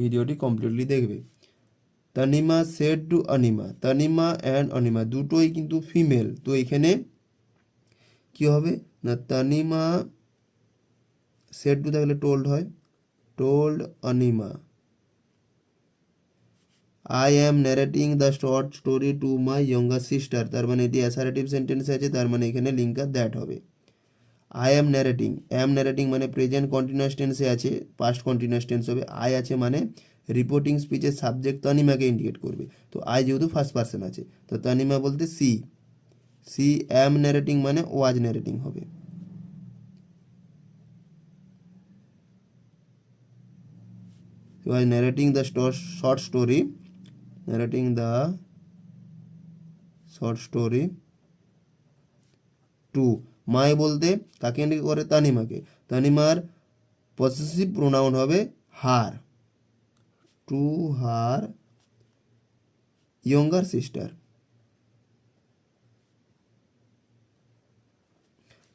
ভিডিওটি কমপ্লিটলি দেখবে। Tanima said to Anima, Tanima and Anima দুটোই কিন্তু ফিমেল, তো এখানে কি হবে না তানিমা সেড টু থাকলে টোল্ড হয়, told Anima I am narrating the short story to my younger sister, তার মানে এটি অ্যাসারেটিভ সেন্টেন্স আছে, তার মানে এখানে লিঙ্কার দ্যাট হবে। আই অ্যাম ন্যারেটিং মানে প্রেজেন্ট কন্টিনিউয়াস টেন্সে আছে, পাস্ট কন্টিনিউয়াস টেন্স হবে। আই আছে মানে রিপোর্টিং স্পিচের সাবজেক্ট তানিমাকে ইন্ডিকেট করবে, তো আই যেহেতু ফার্স্ট পার্সন আছে, তো তানিমা বলতে সি অ্যাম ন্যারেটিং মানে ওয়াজ ন্যারেটিং হবে। Was narrating the short story to my বলতে কাকে ইন্ডিকেট করে? তানিমাকে। তানিমার পসেসিভ প্রোনাউন হবে her, to her younger sister.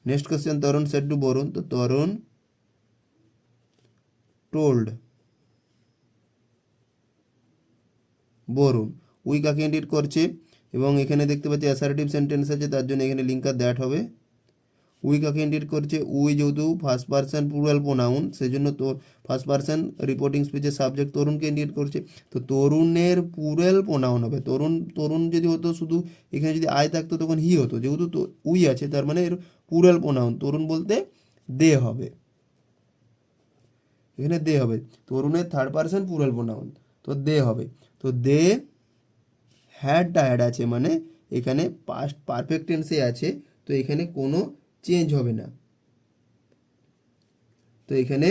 Next question, Tarun said to Barun, তো তরুণ টোল্ড বরুণ। উই কাকে ইন্ডিকেট করছে? এবং এখানে দেখতে পাচ্ছি অ্যাসার্টিভ সেন্টেন্স আছে, তার জন্য এখানে লিঙ্কার দ্যাট হবে। উই কাকে ইন্ডিকেট করছে? উই যেহেতু ফার্স্ট পারসন প্লুরাল প্রোনাউন, সেজন্য তোর ফার্স্ট পারসন রিপোর্টিং স্পিচের সাবজেক্ট তরুণকে ইন্ডিকেট করছে, তো তরুণের প্লুরাল প্রোনাউন হবে। তরুণ যদি হতো শুধু, এখানে যদি আই থাকতো তখন হি হতো, যেহেতু তো উই আছে তার মানে এর প্লুরাল প্রোনাউন তরুণ বলতে দে হবে, এখানে দে হবে। তরুণের থার্ড পারসন প্লুরাল প্রোনাউন, তো দে হবে। তো দে হ্যাড টায়ার্ড আছে মানে এখানে পাস্ট পারফেক্ট টেন্সে আছে, তো এখানে কোনো চেঞ্জ হবে না, তো এখানে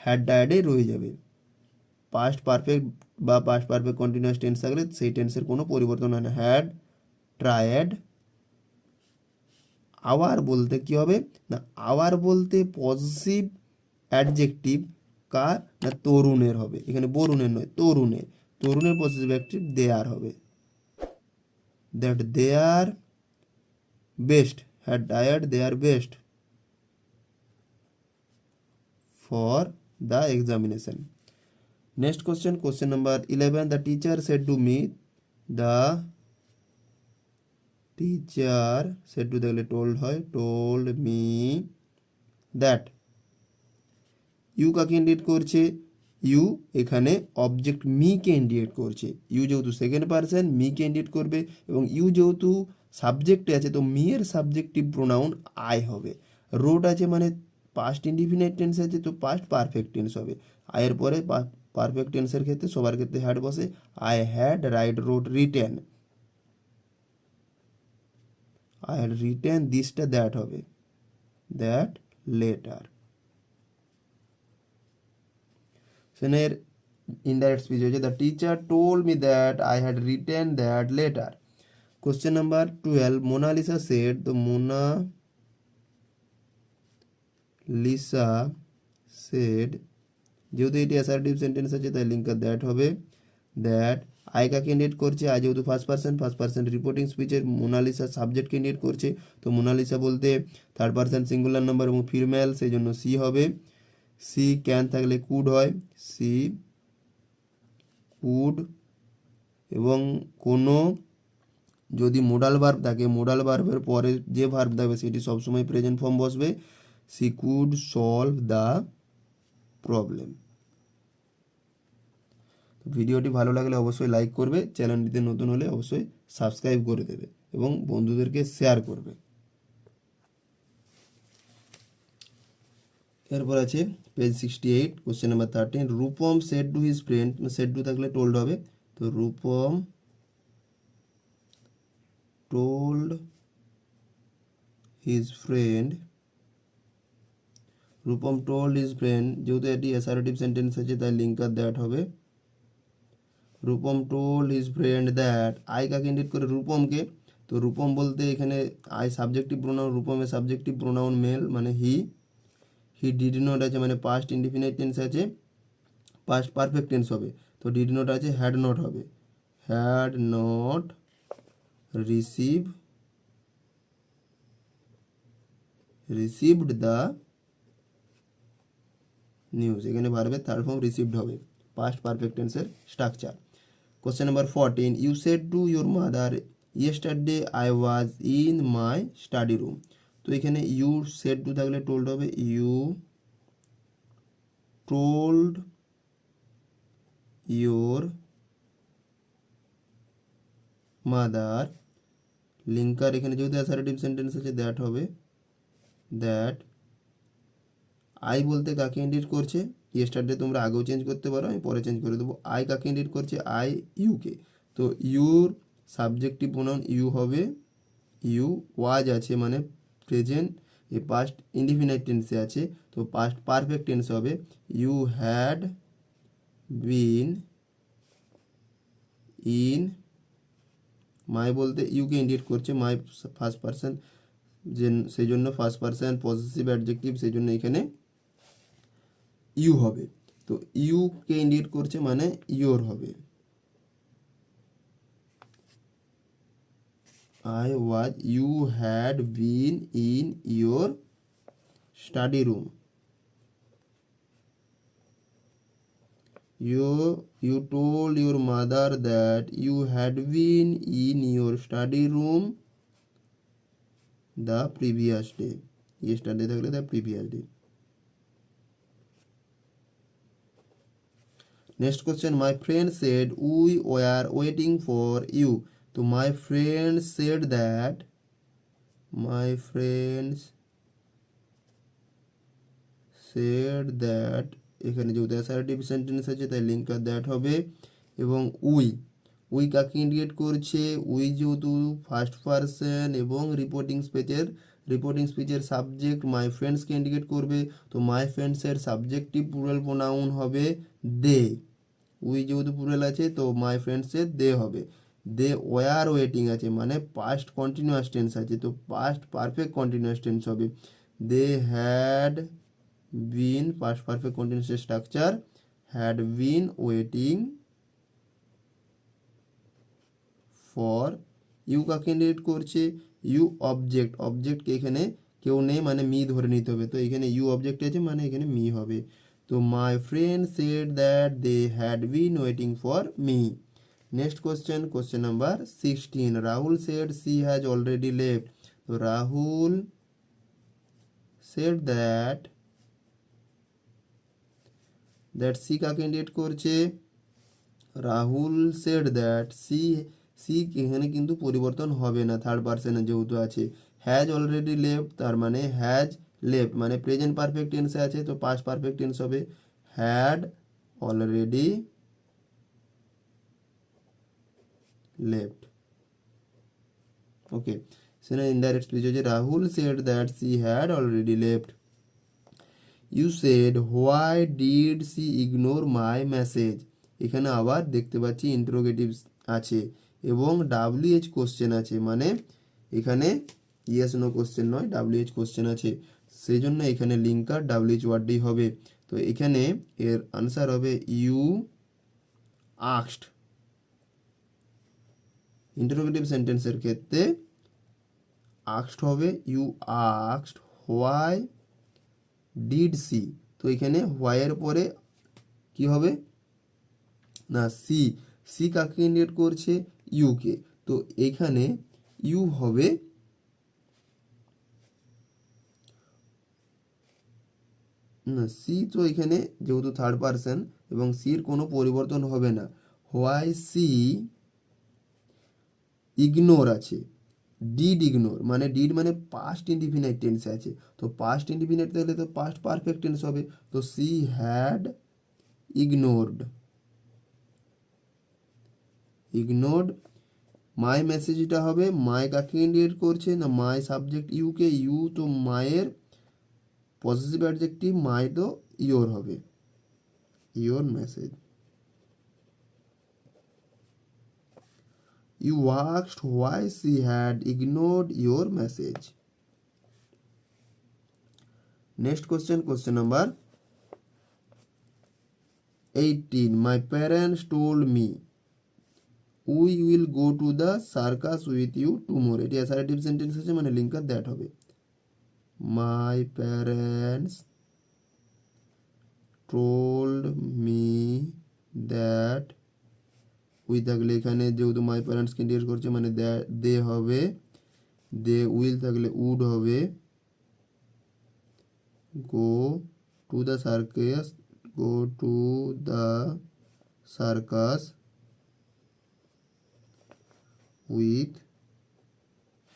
হ্যাড টায়ার্ডে রয়ে যাবে। পাস্ট পারফেক্ট বা পাস্ট পারফেক্ট কন্টিনিউয়াস টেন্স থাকলে সেই টেন্সের কোনো পরিবর্তন হয় না। Had triad. আওয়ার বলতে কি হবে না, আওয়ার বলতে পজিটিভ অ্যাডজেক্টিভ কার না তরুণের হবে, এখানে বরুণের নয় তরুণের, তরুণের পজিটিভ অ্যাডজেক্টিভ দেয়ার হবে। That they are best, had tired they are best for the examination. Next question, question number 11. The teacher said to me, the teacher said to থাকলে টোল্ড হয়, টোল্ড মি দ্যাট। ইউ কাকে indicate করছে? You এখানে object মিকে indicate করছে। You যেহেতু second person মিকে indicate করবে, এবং ইউ যেহেতু সাবজেক্টে আছে তো মি এর সাবজেক্টিভ প্রোনাউন আই হবে। রোড আছে মানে পাস্ট ইনডিফিনাইট টেন্স আছে তো পাস্ট পারফেক্ট টেন্স হবে। আয়ের পরে পারফেক্ট টেন্সের ক্ষেত্রে সবার ক্ষেত্রে হ্যাড বসে। I had write wrote written, I had written দিসটা দ্যাট হবে, দ্যাট লেটার। সেনের ইনডাইরেক্ট স্পিচ হয়েছে the teacher told me that I had written that letter. Question number 12, Monalisa said, তো মোনালিসা সেড, যেহেতু এটি অ্যাসার্টিভ সেন্টেন্স আছে তাই লিঙ্কার দ্যাট হবে। দ্যাট আই কাকে ইন্ডিকেট করছে? আই যেহেতু ফার্স্ট পার্সন রিপোর্টিং স্পিচের মোনালিসা সাবজেক্টকে ইন্ডিকেট করছে, তো মোনালিসা বলতে থার্ড পার্সন সিঙ্গুলার নাম্বার এবং ফিমেল, সেই জন্য সি হবে। সি ক্যান থাকলে কুড হয়, সি কুড, এবং কোনো যদি মোডাল ভার্ব থাকে মোডাল ভার্বের পরে যে ভার্ব থাকবে সেটি সবসময় প্রেজেন্ট ফর্ম বসবে। C could solve the problem. ভিডিওটি ভালো লাগলে অবশ্যই লাইক করবে, চ্যানেলটিতে নতুন হলে অবশ্যই সাবস্ক্রাইব করে দেবে এবং বন্ধুদেরকে শেয়ার করবে। এরপর আছে page 68, question number 13, Rupam said to his friend, said to থাকলে টোল্ড হবে, তো Rupam told his friend, Rupam told his friend, যেহেতু এটি অ্যাসার্টিভ সেন্টেন্স আছে তাই লিঙ্কার দ্যাট হবে। Rupam told his friend that, I কাকে ইন্ডিকেট করে? রূপমকে, তো রূপম বলতে এখানে আই সাবজেক্টিভ প্রোনাউন, রূপমের সাবজেক্টিভ প্রোনাউন মেল মানে হি। হি ডিড নট আছে মানে পাস্ট ইনডিফিনাইট টেন্স আছে, পাস্ট পারফেক্ট টেন্স হবে, তো ডিড নট আছে হ্যাড নট হবে, had not received the news, এখানে ভার্বের থার্ড ফর্ম রিসিভড হবে, পাস্ট পারফেক্ট টেন্সের structure. Question number 14, you said to your mother yesterday I was in my study room, তো এখানে ইউ সেড টু থাকলে told হবে, you told your mother, linker এখানে যেহেতু অ্যাসার্টিভ সেন্টেন্স আছে that হবে। দ্যাট আই বলতে কাকে ইন্ডিকেট করছে? ইয়েস্টারডে তোমরা আগেও চেঞ্জ করতে পারো, আমি পরে চেঞ্জ করে দেবো। আই কাকে ইন্ডিকেট করছে? আই ইউকে, তো ইউর সাবজেক্টিভ প্রোনাউন ইউ হবে। ইউ ওয়াজ আছে মানে প্রেজেন্ট, এ পাস্ট ইনডিফিনাইট টেন্সে আছে তো পাস্ট পারফেক্ট টেন্স হবে। ইউ হ্যাড বিন ইন, মাই বলতে ইউকে ইন্ডিকেট করছে, মাই ফার্স্ট পার্সন যে সেই জন্য ফার্স্ট পার্সন পজিটিভ অ্যাডজেক্টিভ, সেই জন্য এখানে ইউ হবে, তো ইউকে ইন্ডিকেট করছে মানে ইয়োর হবে। I was, you had been in your study room. You told your mother that you had been in your study room the previous day. Yesterday থাকলে the previous day. Next question, my friend said we were waiting for you. So my friend said that, my friends said that, এখানে যেহেতু assertive sentence আছে তাই linker that হবে। এবং we কাকে indicate করছে? We যেহেতু ফার্স্ট পারসন এবং রিপোর্টিং স্পিচের সাবজেক্ট মাই ফ্রেন্ডসকে ইন্ডিকেট করবে, তো মাই ফ্রেন্ডসের সাবজেক্টিভ প্লুরাল প্রোনাউন হবে দে। উই যেহেতু প্লুরাল আছে তো মাই ফ্রেন্ডসের দে হবে। দে ওয়ার ওয়েটিং আছে মানে পাস্ট কন্টিনিউয়াস টেন্স আছে তো পাস্ট পারফেক্ট কন্টিনিউয়াস টেন্স হবে। They had been, past perfect continuous structure, had been waiting for. You কাকে ইন্ডিকেট করছে? ইউ অবজেক্টকে এখানে কেউ নেই মানে মি ধরে নিতে হবে, তো এখানে ইউ অবজেক্ট আছে মানে এখানে মি হবে। তো my friend said that they had been waiting for me. Next question number 16 Rahul said she has already left तो राहुल सेड दैट सी কাকে ইন্ডিকেট করছে রাহুল সেড দ্যাট সি এখানে কিন্তু পরিবর্তন হবে না থার্ড পারসনে যেহেতু আছে হ্যাজ অলরেডি লেফট তার মানে হ্যাজ লেফট মানে প্রেজেন্ট পারফেক্ট টেন্সে আছে তো পাস্ট পারফেক্ট টেন্স হবে হ্যাড অলরেডি লেফট ওকে সেখানে ইনডাইরেক্ট স্পিচ হচ্ছে Rahul said that she had already left you said why did she ignore my message এখানে আবার দেখতে পাচ্ছি ইন্টারোগেটিভ আছে এবং WH কোশ্চেন আছে মানে এখানে ইয়েস নো কোশ্চেন নয় WH কোশ্চেন আছে সেই জন্য এখানে লিঙ্কার WH ওয়ার্ডই হবে তো এখানে এর আনসার হবে ইউ আস্কড ইন্টারোগেটিভ সেন্টেন্সের ক্ষেত্রে আস্কড হবে you asked why did she তো এখানে হোয়াইয়ের পরে কি হবে না সি কাকে ইন্ডিকেট করছে ইউকে তো এখানে ইউ হবে না সি তো এখানে যেহেতু থার্ড পারসন এবং সির কোনো পরিবর্তন হবে না হোয়াই সি ইগনোর আছে ডিড ইগনোর মানে ডিড মানে পাস্ট ইনডিফিনাইট টেন্সে আছে তো পাস্ট ইনডিফিনাইট থাকলে তো পাস্ট পারফেক্ট টেন্স হবে তো সি হ্যাড ইগনোরড মাই মেসেজটা হবে মাই কাকে ইন্ডিকেট করছে না মাই সাবজেক্ট ইউকে ইউ তো মায়ের পজিটিভ অ্যাডজেক্টিভ মাই তো ইয়োর হবে your message You asked why she had ignored your message. Next question number 18. My parents told me we will go to the circus with you tomorrow. এটি assertive sentence আছে মানে linker that হবে My parents told me that we থাকলে এখানে যেহেতু মাই প্যারেন্টসকে indicate করছে মানে দে হবে দে উইল থাকলে উড হবে go to the circus with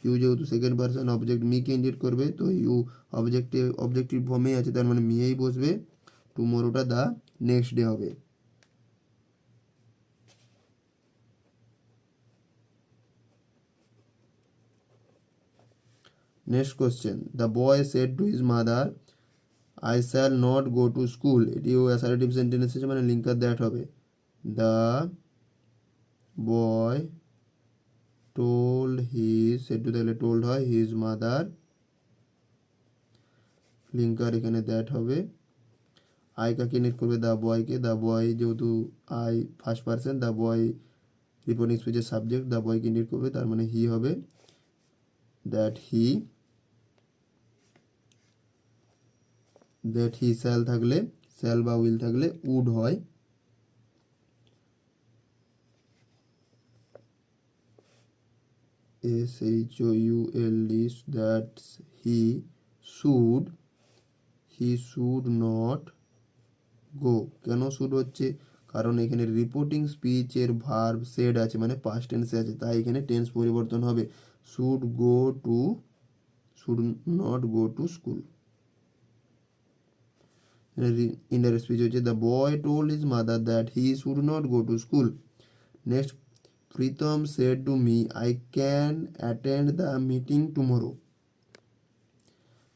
you যেহেতু সেকেন্ড পারসন অবজেক্ট মিকে ইন্ডিকেট করবে তো ইউ অবজেক্টিভ ফর্মেই আছে তার মানে মিয়েই বসবে টুমোরোটা দা নেক্সট ডে হবে Next question. The boy said to his mother, I shall not go to school. এটিও অ্যাসার্টিভ সেন্টেন্স আছে মানে লিঙ্কার দ্যাট হবে The boy told his said to তাহলে told হয় his mother লিঙ্কার এখানে that হবে I কাকে ইন্ডিকেট করবে দ্য বয়কে দ্য বয় যেহেতু I first person the boy reporting স্পিচের সাবজেক্ট দ্য বয়কে ইন্ডিকেট করবে তার মানে হি হবে দ্যাট হি শ্যাল থাকলে শ্যাল বা উইল থাকলে উড হয় SHOULD that he should not go কেন শুড হচ্ছে কারণ এখানে রিপোর্টিং স্পিচের ভার্ব সেড আছে মানে পাস্ট টেন্সে আছে তাই এখানে টেন্স পরিবর্তন হবে should not go to school indirect speech হচ্ছে the boy told his mother that he should not go to school next Pritam said to me I can attend the meeting tomorrow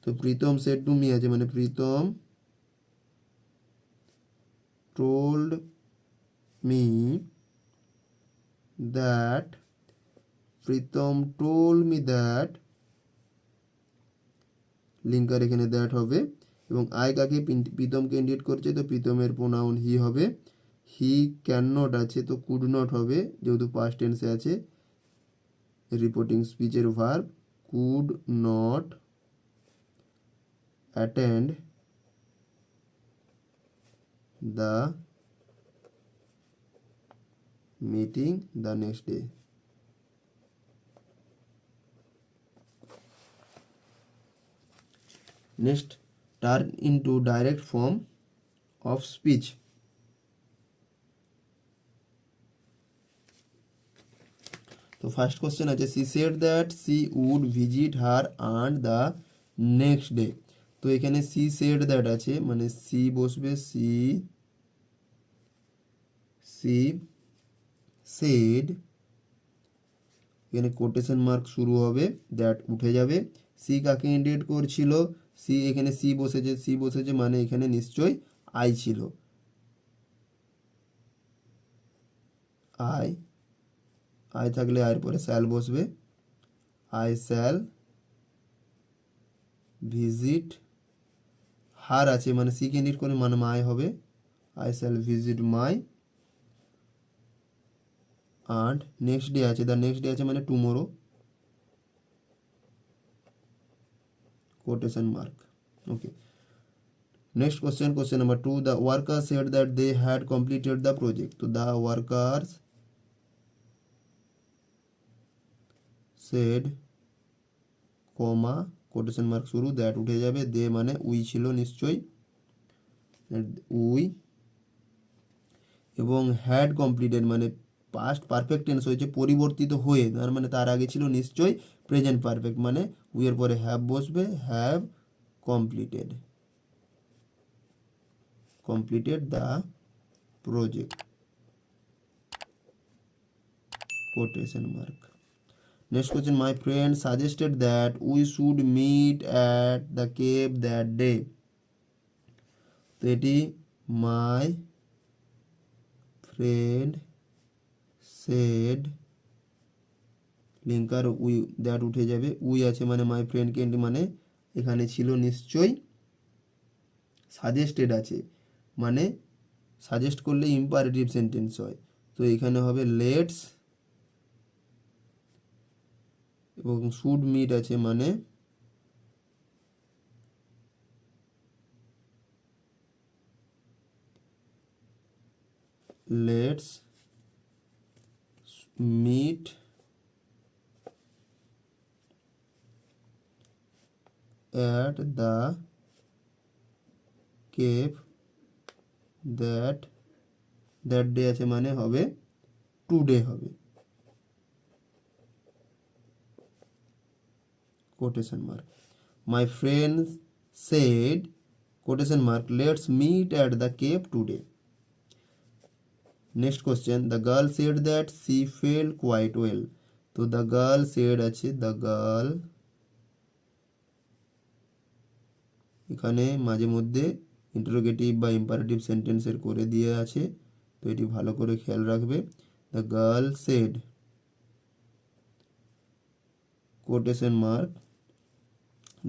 তো Pritam said to me আছে মানে Pritam told me that linker এখানে that হবে এবং I কাকে প্রীতমকে indicate করছে তো প্রীতমের প্রোনাউন হি হবে হি ক্যান নট আছে তো কুড নট হবে যেহেতু পাস্ট টেন্সে আছে রিপোর্টিং স্পিচের verb could not attend the meeting the next day. Next, turn into direct form of speech. তো ফার্স্ট কোশ্চেন আছে she said that she would visit her aunt the next day. তো এখানে she said that আছে, মানে she বসবে, she said, এখানে quotation mark শুরু হবে, দ্যাট উঠে যাবে। সি কাকে ইন্ডিকেট করছিল, সি, এখানে সি বসেছে মানে এখানে নিশ্চয়ই আই ছিল, আই থাকলে আয়ের পরে শ্যাল বসবে, আই শ্যাল ভিজিট হার আছে মানে সি কে ইন্ডিকেট করে মানে মাই হবে, I shall visit my, and next day আছে, the next day আছে মানে tomorrow, quotation mark. Okay, next question number 2, the workers said that they had completed the project. So the workers said, comma, quotation mark শুরু, that উঠে যাবে, they মানে we ছিল নিশ্চয়ই, we, এবং had completed মানে পাস্ট পারফেক্ট টেন্স হয়েছে পরিবর্তিত হয়ে, তার মানে তার আগে ছিল নিশ্চয়ই প্রেজেন্ট পারফেক্ট, মানে উই এর পরে হ্যাভ বসবে, have completed the project, quotation mark. Next question, my friend suggested that we should meet at the cave that day. তো এটি my friend said, linker we, that উঠে যাবে, উই আছে মানে মাই ফ্রেন্ড কে মানে এখানে ছিল নিশ্চয়ই সাজেস্টেড আছে, মানে সাজেস্ট করলে ইম্পারেটিভ সেন্টেন্স হয়, তো এখানে হবে লেটস, এবং শুড মিট আছে মানে let's meet at the cave that day আছে মানে হবে টুডে হবে, quotation mark. My friends said, quotation mark, let's meet at the cave today. Next question, the girl said that she felt quite well. তো the girl said আছে, the girl, এখানে মাঝে মধ্যে interrogative বা ইম্পারেটিভ সেন্টেন্সের করে দিয়ে আছে, তো এটি ভালো করে খেয়াল রাখবে। The girl shed, quotation mark,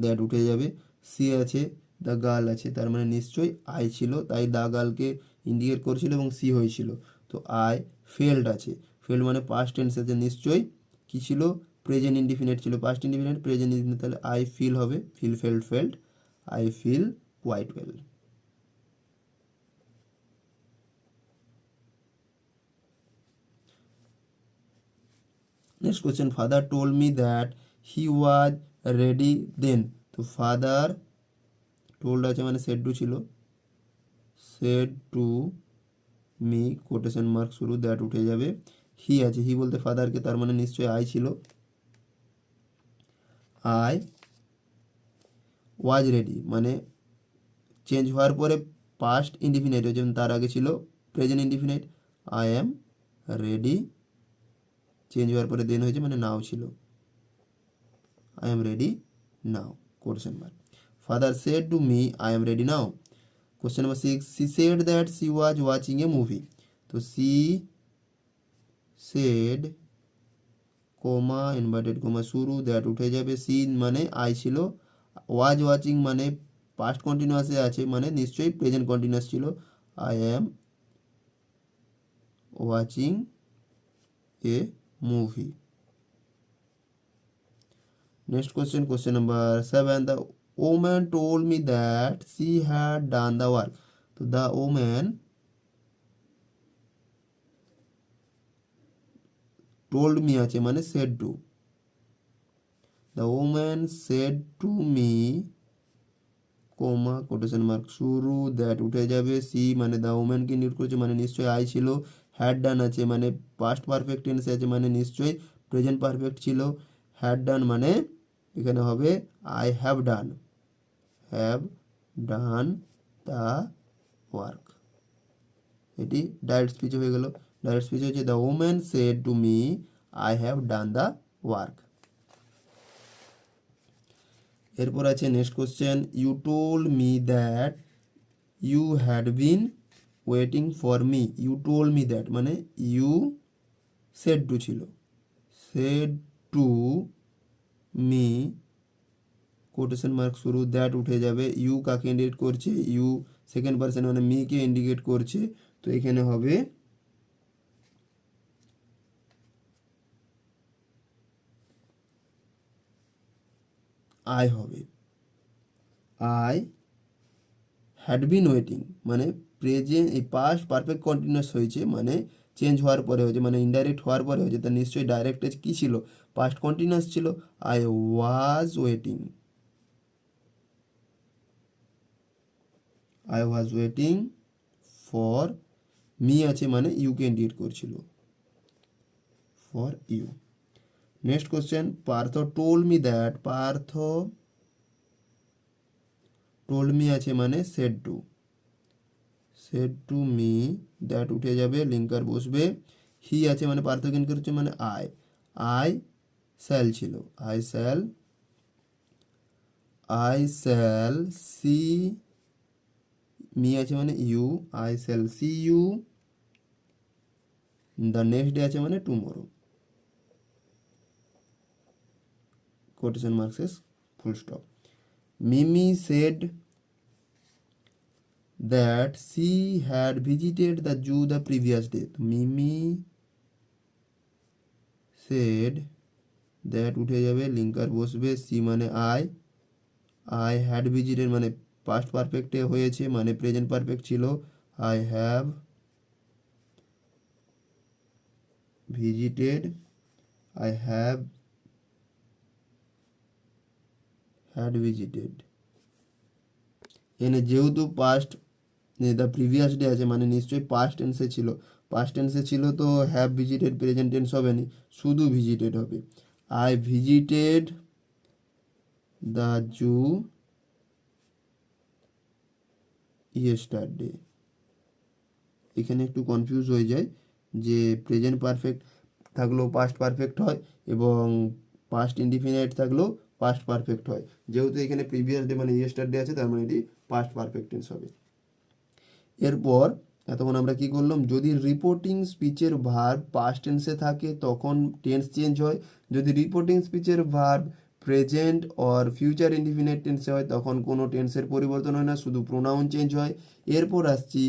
that উঠে যাবে, সি আছে, দ্য গার্ল আছে, তার মানে নিশ্চয়ই আই ছিল, তাই দ্য গার্লকে ইন্ডিকেট করছিল এবং সি হয়েছিল। তো আই ফেল্ড আছে, ফেল্ড মানে পাস্ট টেন্স আছে, নিশ্চয়ই কি ছিল, প্রেজেন্ট ইনডিফিনিট ছিল, পাস্ট ইনডিফিনিট প্রেজেন্ট ইনডিফিনিট, তাহলে আই ফিল হবে, feel felt, I feel quite well. Next question, father told me that he was ready then. তো father told আছে মানে said to ছিল, said to me, quotation mark শুরু, that উঠে যাবে, he আছে, he বলতে ফাদারকে, তার মানে নিশ্চয়ই আই ছিল, I was ready মানে চেঞ্জ হওয়ার পরে পাস্ট ইনডিফিনিট হয়েছে, তার আগে ছিল present indefinite, I am ready, change হওয়ার পরে দেন হয়েছে মানে নাও ছিল, I am ready now, question mark. Father said to me I am ready now. Question number 6, she said that she was watching a movie. তো she said, comma, inverted comma শুরু, that উঠে যাবে, C মানে I ছিল, was watching মানে past কন্টিনিউয়াসে আছে মানে নিশ্চয়ই প্রেজেন্ট কন্টিনিউয়াস ছিল, I am watching a movie. Next question, question number 7, the woman told me that she had done the work. তো দ্য ওম্যান টোল্ড মি আছে মানে said to, the woman said to me comma quotation mark শুরু, that উঠে যাবে, C মানে the ওম্যানকে indicate করছে মানে নিশ্চয়ই আই ছিল, হ্যাড ডান আছে মানে পাস্ট পারফেক্ট টেন্স আছে মানে নিশ্চয়ই প্রেজেন্ট পারফেক্ট ছিল, হ্যাড ডান মানে এখানে হবে I have done the work. এটি ডাইরেক্ট স্পিচ হয়ে গেল। ডাইরেক্ট স্পিচ হচ্ছে the woman said to me I have done the work. এরপর আছে next question, you told me that you had been waiting for me, you told me that মানে you said to ছিল, said to me quotation mark শুরু, that উঠে যাবে, you কাকে indicate করছে, you second person মানে মিকে ইন্ডিকেট করছে, তো এখানে হবে আই হবে, আই হ্যাড বিন ওয়েটিং মানে প্রেজেন্ট এই পাস্ট পারফেক্ট কন্টিনিউয়াস হয়েছে মানে চেঞ্জ হওয়ার পরে হয়েছে মানে ইনডাইরেক্ট হওয়ার পরে হয়েছে, তার নিশ্চয়ই ডাইরেক্ট কী ছিল, পাস্ট কন্টিনিউয়াস ছিল, I was waiting, I was waiting for me আছে মানে ইউকে ইন্ডিকেট করছিল, for you. Next question, Partha told me that, Partha told me আছে মানে সেড টু মি, দ্যাট উঠে যাবে, লিঙ্কার বসবে, হি আছে মানে পার্থ কেন করছে মানে আই স্যাল ছিল, আই স্যাল সি মি আছে মানে you, I shall see you the next day আছে মানে tomorrow, quotation marks full stop. Mimi said that she had visited the zoo the previous day, তো মিমি said that উঠে যাবে, linker বসবে, C মানে I had visited মানে পাস্ট পারফেক্টে হয়েছে মানে প্রেজেন্ট পারফেক্ট ছিল, I have visited, I have had visited, এখানে যেহেতু পাস্ট দ্য প্রিভিয়াস ডে আছে মানে নিশ্চয়ই পাস্ট টেন্সে ছিল, পাস্ট টেন্সে ছিল তো হ্যাভ ভিজিটেড প্রেজেন্ট টেন্স হবে না, শুধু ভিজিটেড হবে, I visited the zoo yesterday. এখানে একটু কনফিউজ হয়ে যায় যে প্রেজেন্ট পারফেক্ট থাকলেও পাস্ট পারফেক্ট হয় এবং পাস্ট ইনডিফিনাইট থাকলেও পাস্ট পারফেক্ট হয়, যেহেতু এখানে প্রিভিয়াস ডে মানে ইয়েস্টারডে আছে তার মানে এটি পাস্ট পারফেক্ট টেন্স হবে। এরপর এতক্ষণ আমরা কি করলাম, যদি রিপোর্টিং স্পিচের ভার্ব পাস্ট টেন্সে থাকে তখন টেন্স চেঞ্জ হয়, যদি রিপোর্টিং স্পিচের verb present or future indefinite টেন্সে হয় তখন কোনো টেন্সের পরিবর্তন হয় না, শুধু প্রোনাউন চেঞ্জ হয়। এরপর আসছি,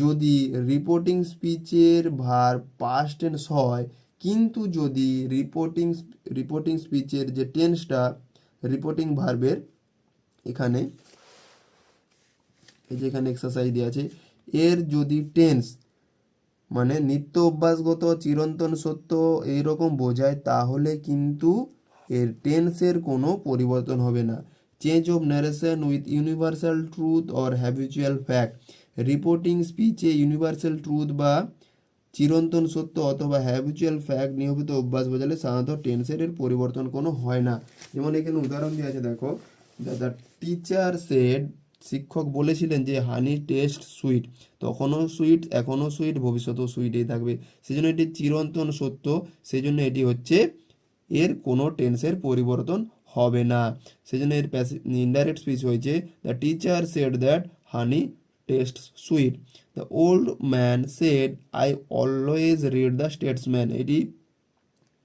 যদি রিপোর্টিং স্পিচের ভার্ব পাস্ট টেন্স হয় কিন্তু যদি রিপোর্টিং স্পিচের যে টেন্সটা রিপোর্টিং ভার্বের এখানে এই যে এখানে এক্সারসাইজ দেওয়া আছে, এর যদি টেন্স মানে নিত্য অভ্যাসগত চিরন্তন সত্য এইরকম বোঝায় তাহলে কিন্তু এর টেন্সের কোনো পরিবর্তন হবে না। Change of narration with universal truth or habitual fact, reporting স্পিচে ইউনিভার্সাল ট্রুথ বা চিরন্তন সত্য অথবা হ্যাবিচুয়াল ফ্যাক্ট নিয়মিত অভ্যাস বোঝালে সাধারণত টেন্সের এর পরিবর্তন কোনো হয় না। যেমন এখানে উদাহরণ দেওয়া আছে, দেখো, দ্য টিচার সেড, শিক্ষক বলেছিলেন যে হানি টেস্ট সুইট, তখনও সুইট, এখনও সুইট, ভবিষ্যতেও সুইটই থাকবে, সেজন্য এটি চিরন্তন সত্য, সেজন্য এটি হচ্ছে এর কোনো টেন্সের পরিবর্তন হবে না, সেজন্য এর ইনডাইরেক্ট স্পিচ হয়েছে the teacher said that honey taste sweet, the old man said I always read the Statesman, এটি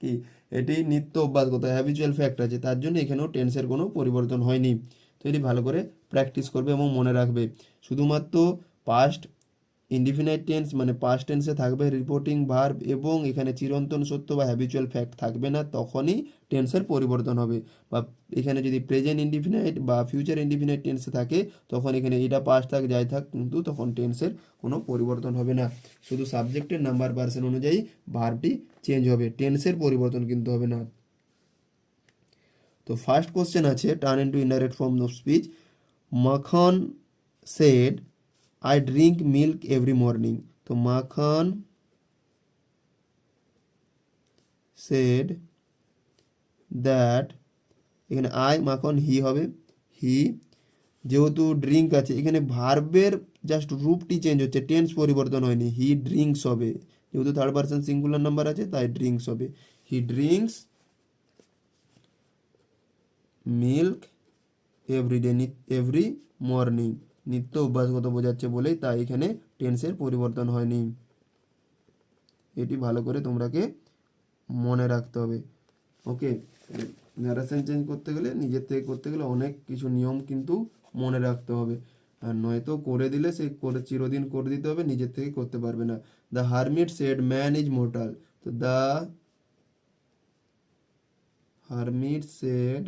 কি এটি নিত্য অভ্যাসগত হ্যাবিচুয়াল ফ্যাক্ট আছে, তার জন্য এখানেও টেন্সের কোনো পরিবর্তন হয়নি। তো এটি ভালো করে প্র্যাকটিস করবে এবং মনে রাখবে, শুধুমাত্র পাস্ট ইনডিফিনাইট টেন্স মানে পাস্ট টেন্সে থাকবে রিপোর্টিং ভার্ব এবং এখানে চিরন্তন সত্য বা হ্যাবিচুয়াল ফ্যাক্ট থাকবে না, তখনই টেন্সের পরিবর্তন হবে। বা এখানে যদি প্রেজেন্ট ইনডিফিনাইট বা ফিউচার ইনডিফিনাইট টেন্সে থাকে তখন এখানে এটা পাস্ট থাক যাই থাক কিন্তু তখন টেন্সের কোনো পরিবর্তন হবে না, শুধু সাবজেক্টের নাম্বার পার্সন অনুযায়ী ভার্বটি চেঞ্জ হবে, টেন্সের পরিবর্তন কিন্তু হবে না। তো ফার্স্ট কোশ্চেন আছে turn into indirect form of speech. মাখন shed I drink milk every morning. তো মাখন said that, এখানে আই মাখন হি হবে, হি যেহেতু ড্রিঙ্ক আছে এখানে ভার্বের জাস্ট রূপটি চেঞ্জ হচ্ছে, টেন্স পরিবর্তন হয়নি, হি ড্রিঙ্কস হবে, যেহেতু থার্ড পারসন সিঙ্গুলার নাম্বার আছে তাই ড্রিঙ্কস হবে, he drinks milk everyday, every morning, নিত্য অভ্যাসগত বোঝাচ্ছে বলেই তাই এখানে টেন্সের পরিবর্তন হয়নি। এটি ভালো করে তোমরাকে মনে রাখতে হবে। ওকে, ন্যারেশন চেঞ্জ করতে গেলে নিজের থেকে করতে গেলে অনেক কিছু নিয়ম কিন্তু মনে রাখতে হবে, আর নয়তো করে দিলে সে করে চিরদিন করে দিতে হবে, নিজের থেকে করতে পারবে না। The hermit said man is mortal. তো দ্য হারমিট সেড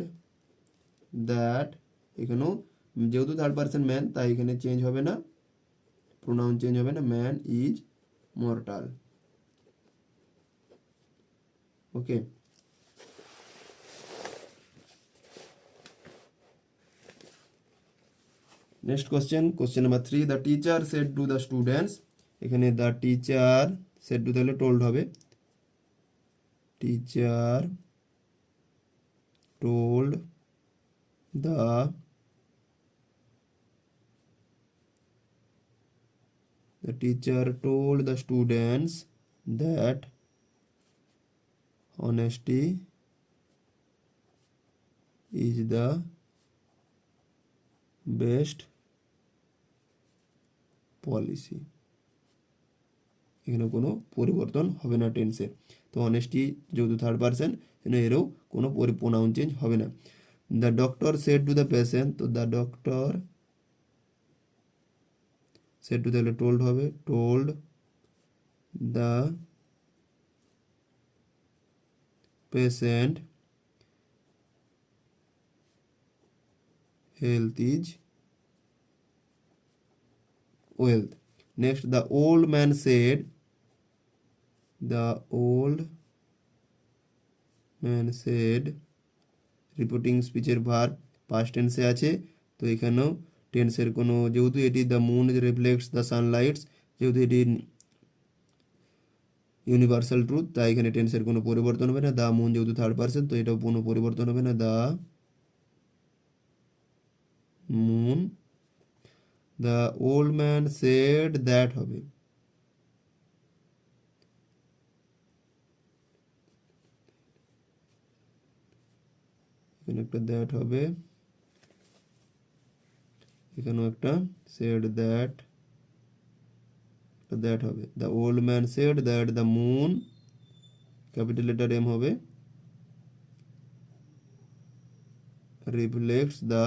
দ্যাট, এখানেও যেহেতু থার্ড পারসন ম্যান তাই এখানে চেঞ্জ হবে না, প্রোনাউন চেঞ্জ হবে না, man is mortal. Okay, next question number 3, the teacher said to the students. এখানে দ্য টিচার সেড টু তাহলে টোল্ড হবে, teacher told the teacher told the students that honesty is the best policy. এখানে কোনো পরিবর্তন হবে না টেন্সের। তো অনেস্টি যেহেতু থার্ড পারসন এরও কোনো প্রোনাউন চেঞ্জ হবে না। The doctor shed to the patient. তো দ্য ডক্টর সেড টু তাহলে টোল্ড হবে, told the patient health is wealth. Next, the old man said, the old man said, reporting স্পিচের verb past টেন্সে আছে, তো এখানেও টেন্সের কোনো, যেহেতু এটি the moon reflects the sunlights, যেহেতু এটি ইউনিভার্সাল ট্রুথ তাই এখানে টেন্সের কোনো পরিবর্তন হবে না। দ্য মুন যেহেতু থার্ড পারসন তো এটাও কোনো পরিবর্তন হবে না, the moon. The old man said that হবে, এখানে একটা দ্যাট হবে, এখানেও একটা সেড দ্যাট, দ্যাট হবে। The old man said that the moon, capital letter M হবে, reflects the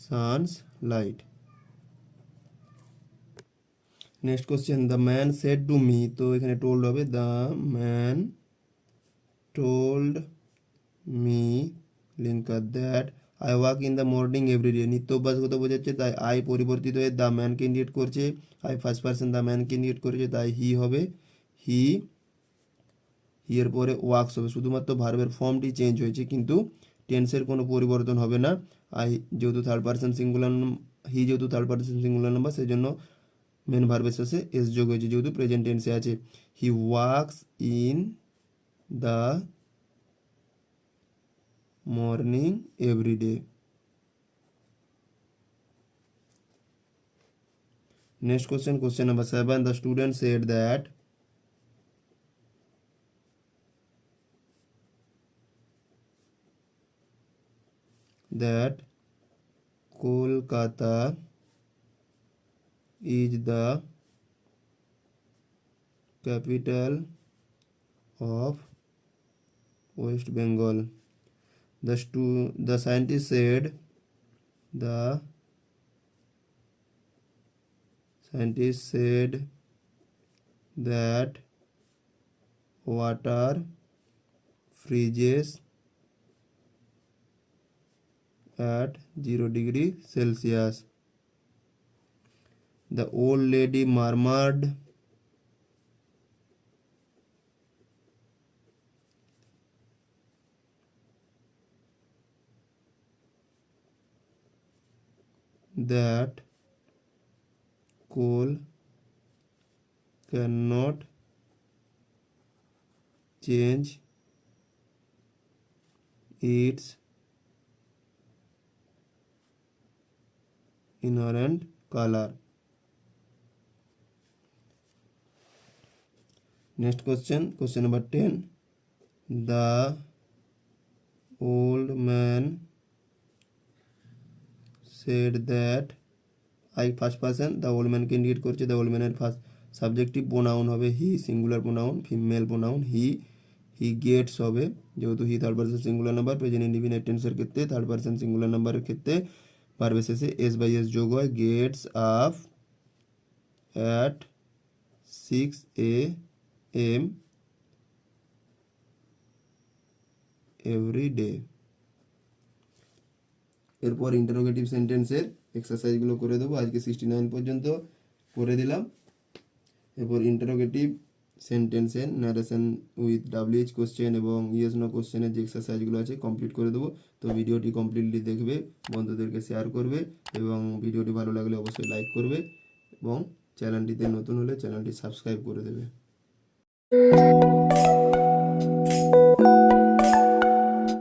sun's light. Next question, the man said to me. তো এখানে টোল্ড হবে, the man told me linker that I walk in the morning everyday, নিত্য অভ্যাসগত বোঝাচ্ছে তাই I পরিবর্তিত হয়ে দ্য ম্যানকে ইন্ডিকেট করছে, আই ফার্স্ট পারসন দ্য ম্যানকে ইন্ডিকেট করেছে তাই হি হবে, হি, হি এর পরে ওয়াক্স হবে, শুধুমাত্র ভার্বের ফর্মটি চেঞ্জ হয়েছে কিন্তু টেন্সের কোনো পরিবর্তন হবে না। আই যেহেতু থার্ড পারসন সিঙ্গুলার, হি যেহেতু থার্ড পারসন সিঙ্গুলার নাম্বার সেই জন্য মেন ভার্বের শেষে এস যোগ হয়েছে, যেহেতু প্রেজেন্ট টেন্সে আছে। He walks in the morning every day. Next question number 7, the student said that Kolkata is the capital of West Bengal. The scientist said the Scientists said that water freezes at 0 degrees Celsius. The old lady murmured, that coal cannot change its inherent color. Next question number 10. The old man said that first person, the old man কে indicate করছে, the old man এর first subjective pronoun হবে he, singular pronoun, female pronoun he gets হবে, যেহেতু he third person singular number, present indefinite টেন্সের ক্ষেত্রে third person singular নাম্বারের ক্ষেত্রে ভার্বের শেষে এস বাই এস যোগ হয়, gets up at 6 AM every day. এরপর ইন্টারোগেটিভ সেন্টেন্সের এক্সারসাইজগুলো করে দেবো, আজকে 69 পর্যন্ত করে দিলাম। এরপর ইন্টারোগেটিভ সেন্টেন্সের ন্যারেশন উইথ WH কোশ্চেন এবং ইয়েস নো কোশ্চেনের যে এক্সারসাইজগুলো আছে কমপ্লিট করে দেবো। তো ভিডিওটি কমপ্লিটলি দেখবে, বন্ধুদেরকে শেয়ার করবে এবং ভিডিওটি ভালো লাগলে অবশ্যই লাইক করবে এবং চ্যানেলটিতে নতুন হলে চ্যানেলটি সাবস্ক্রাইব করে দেবে।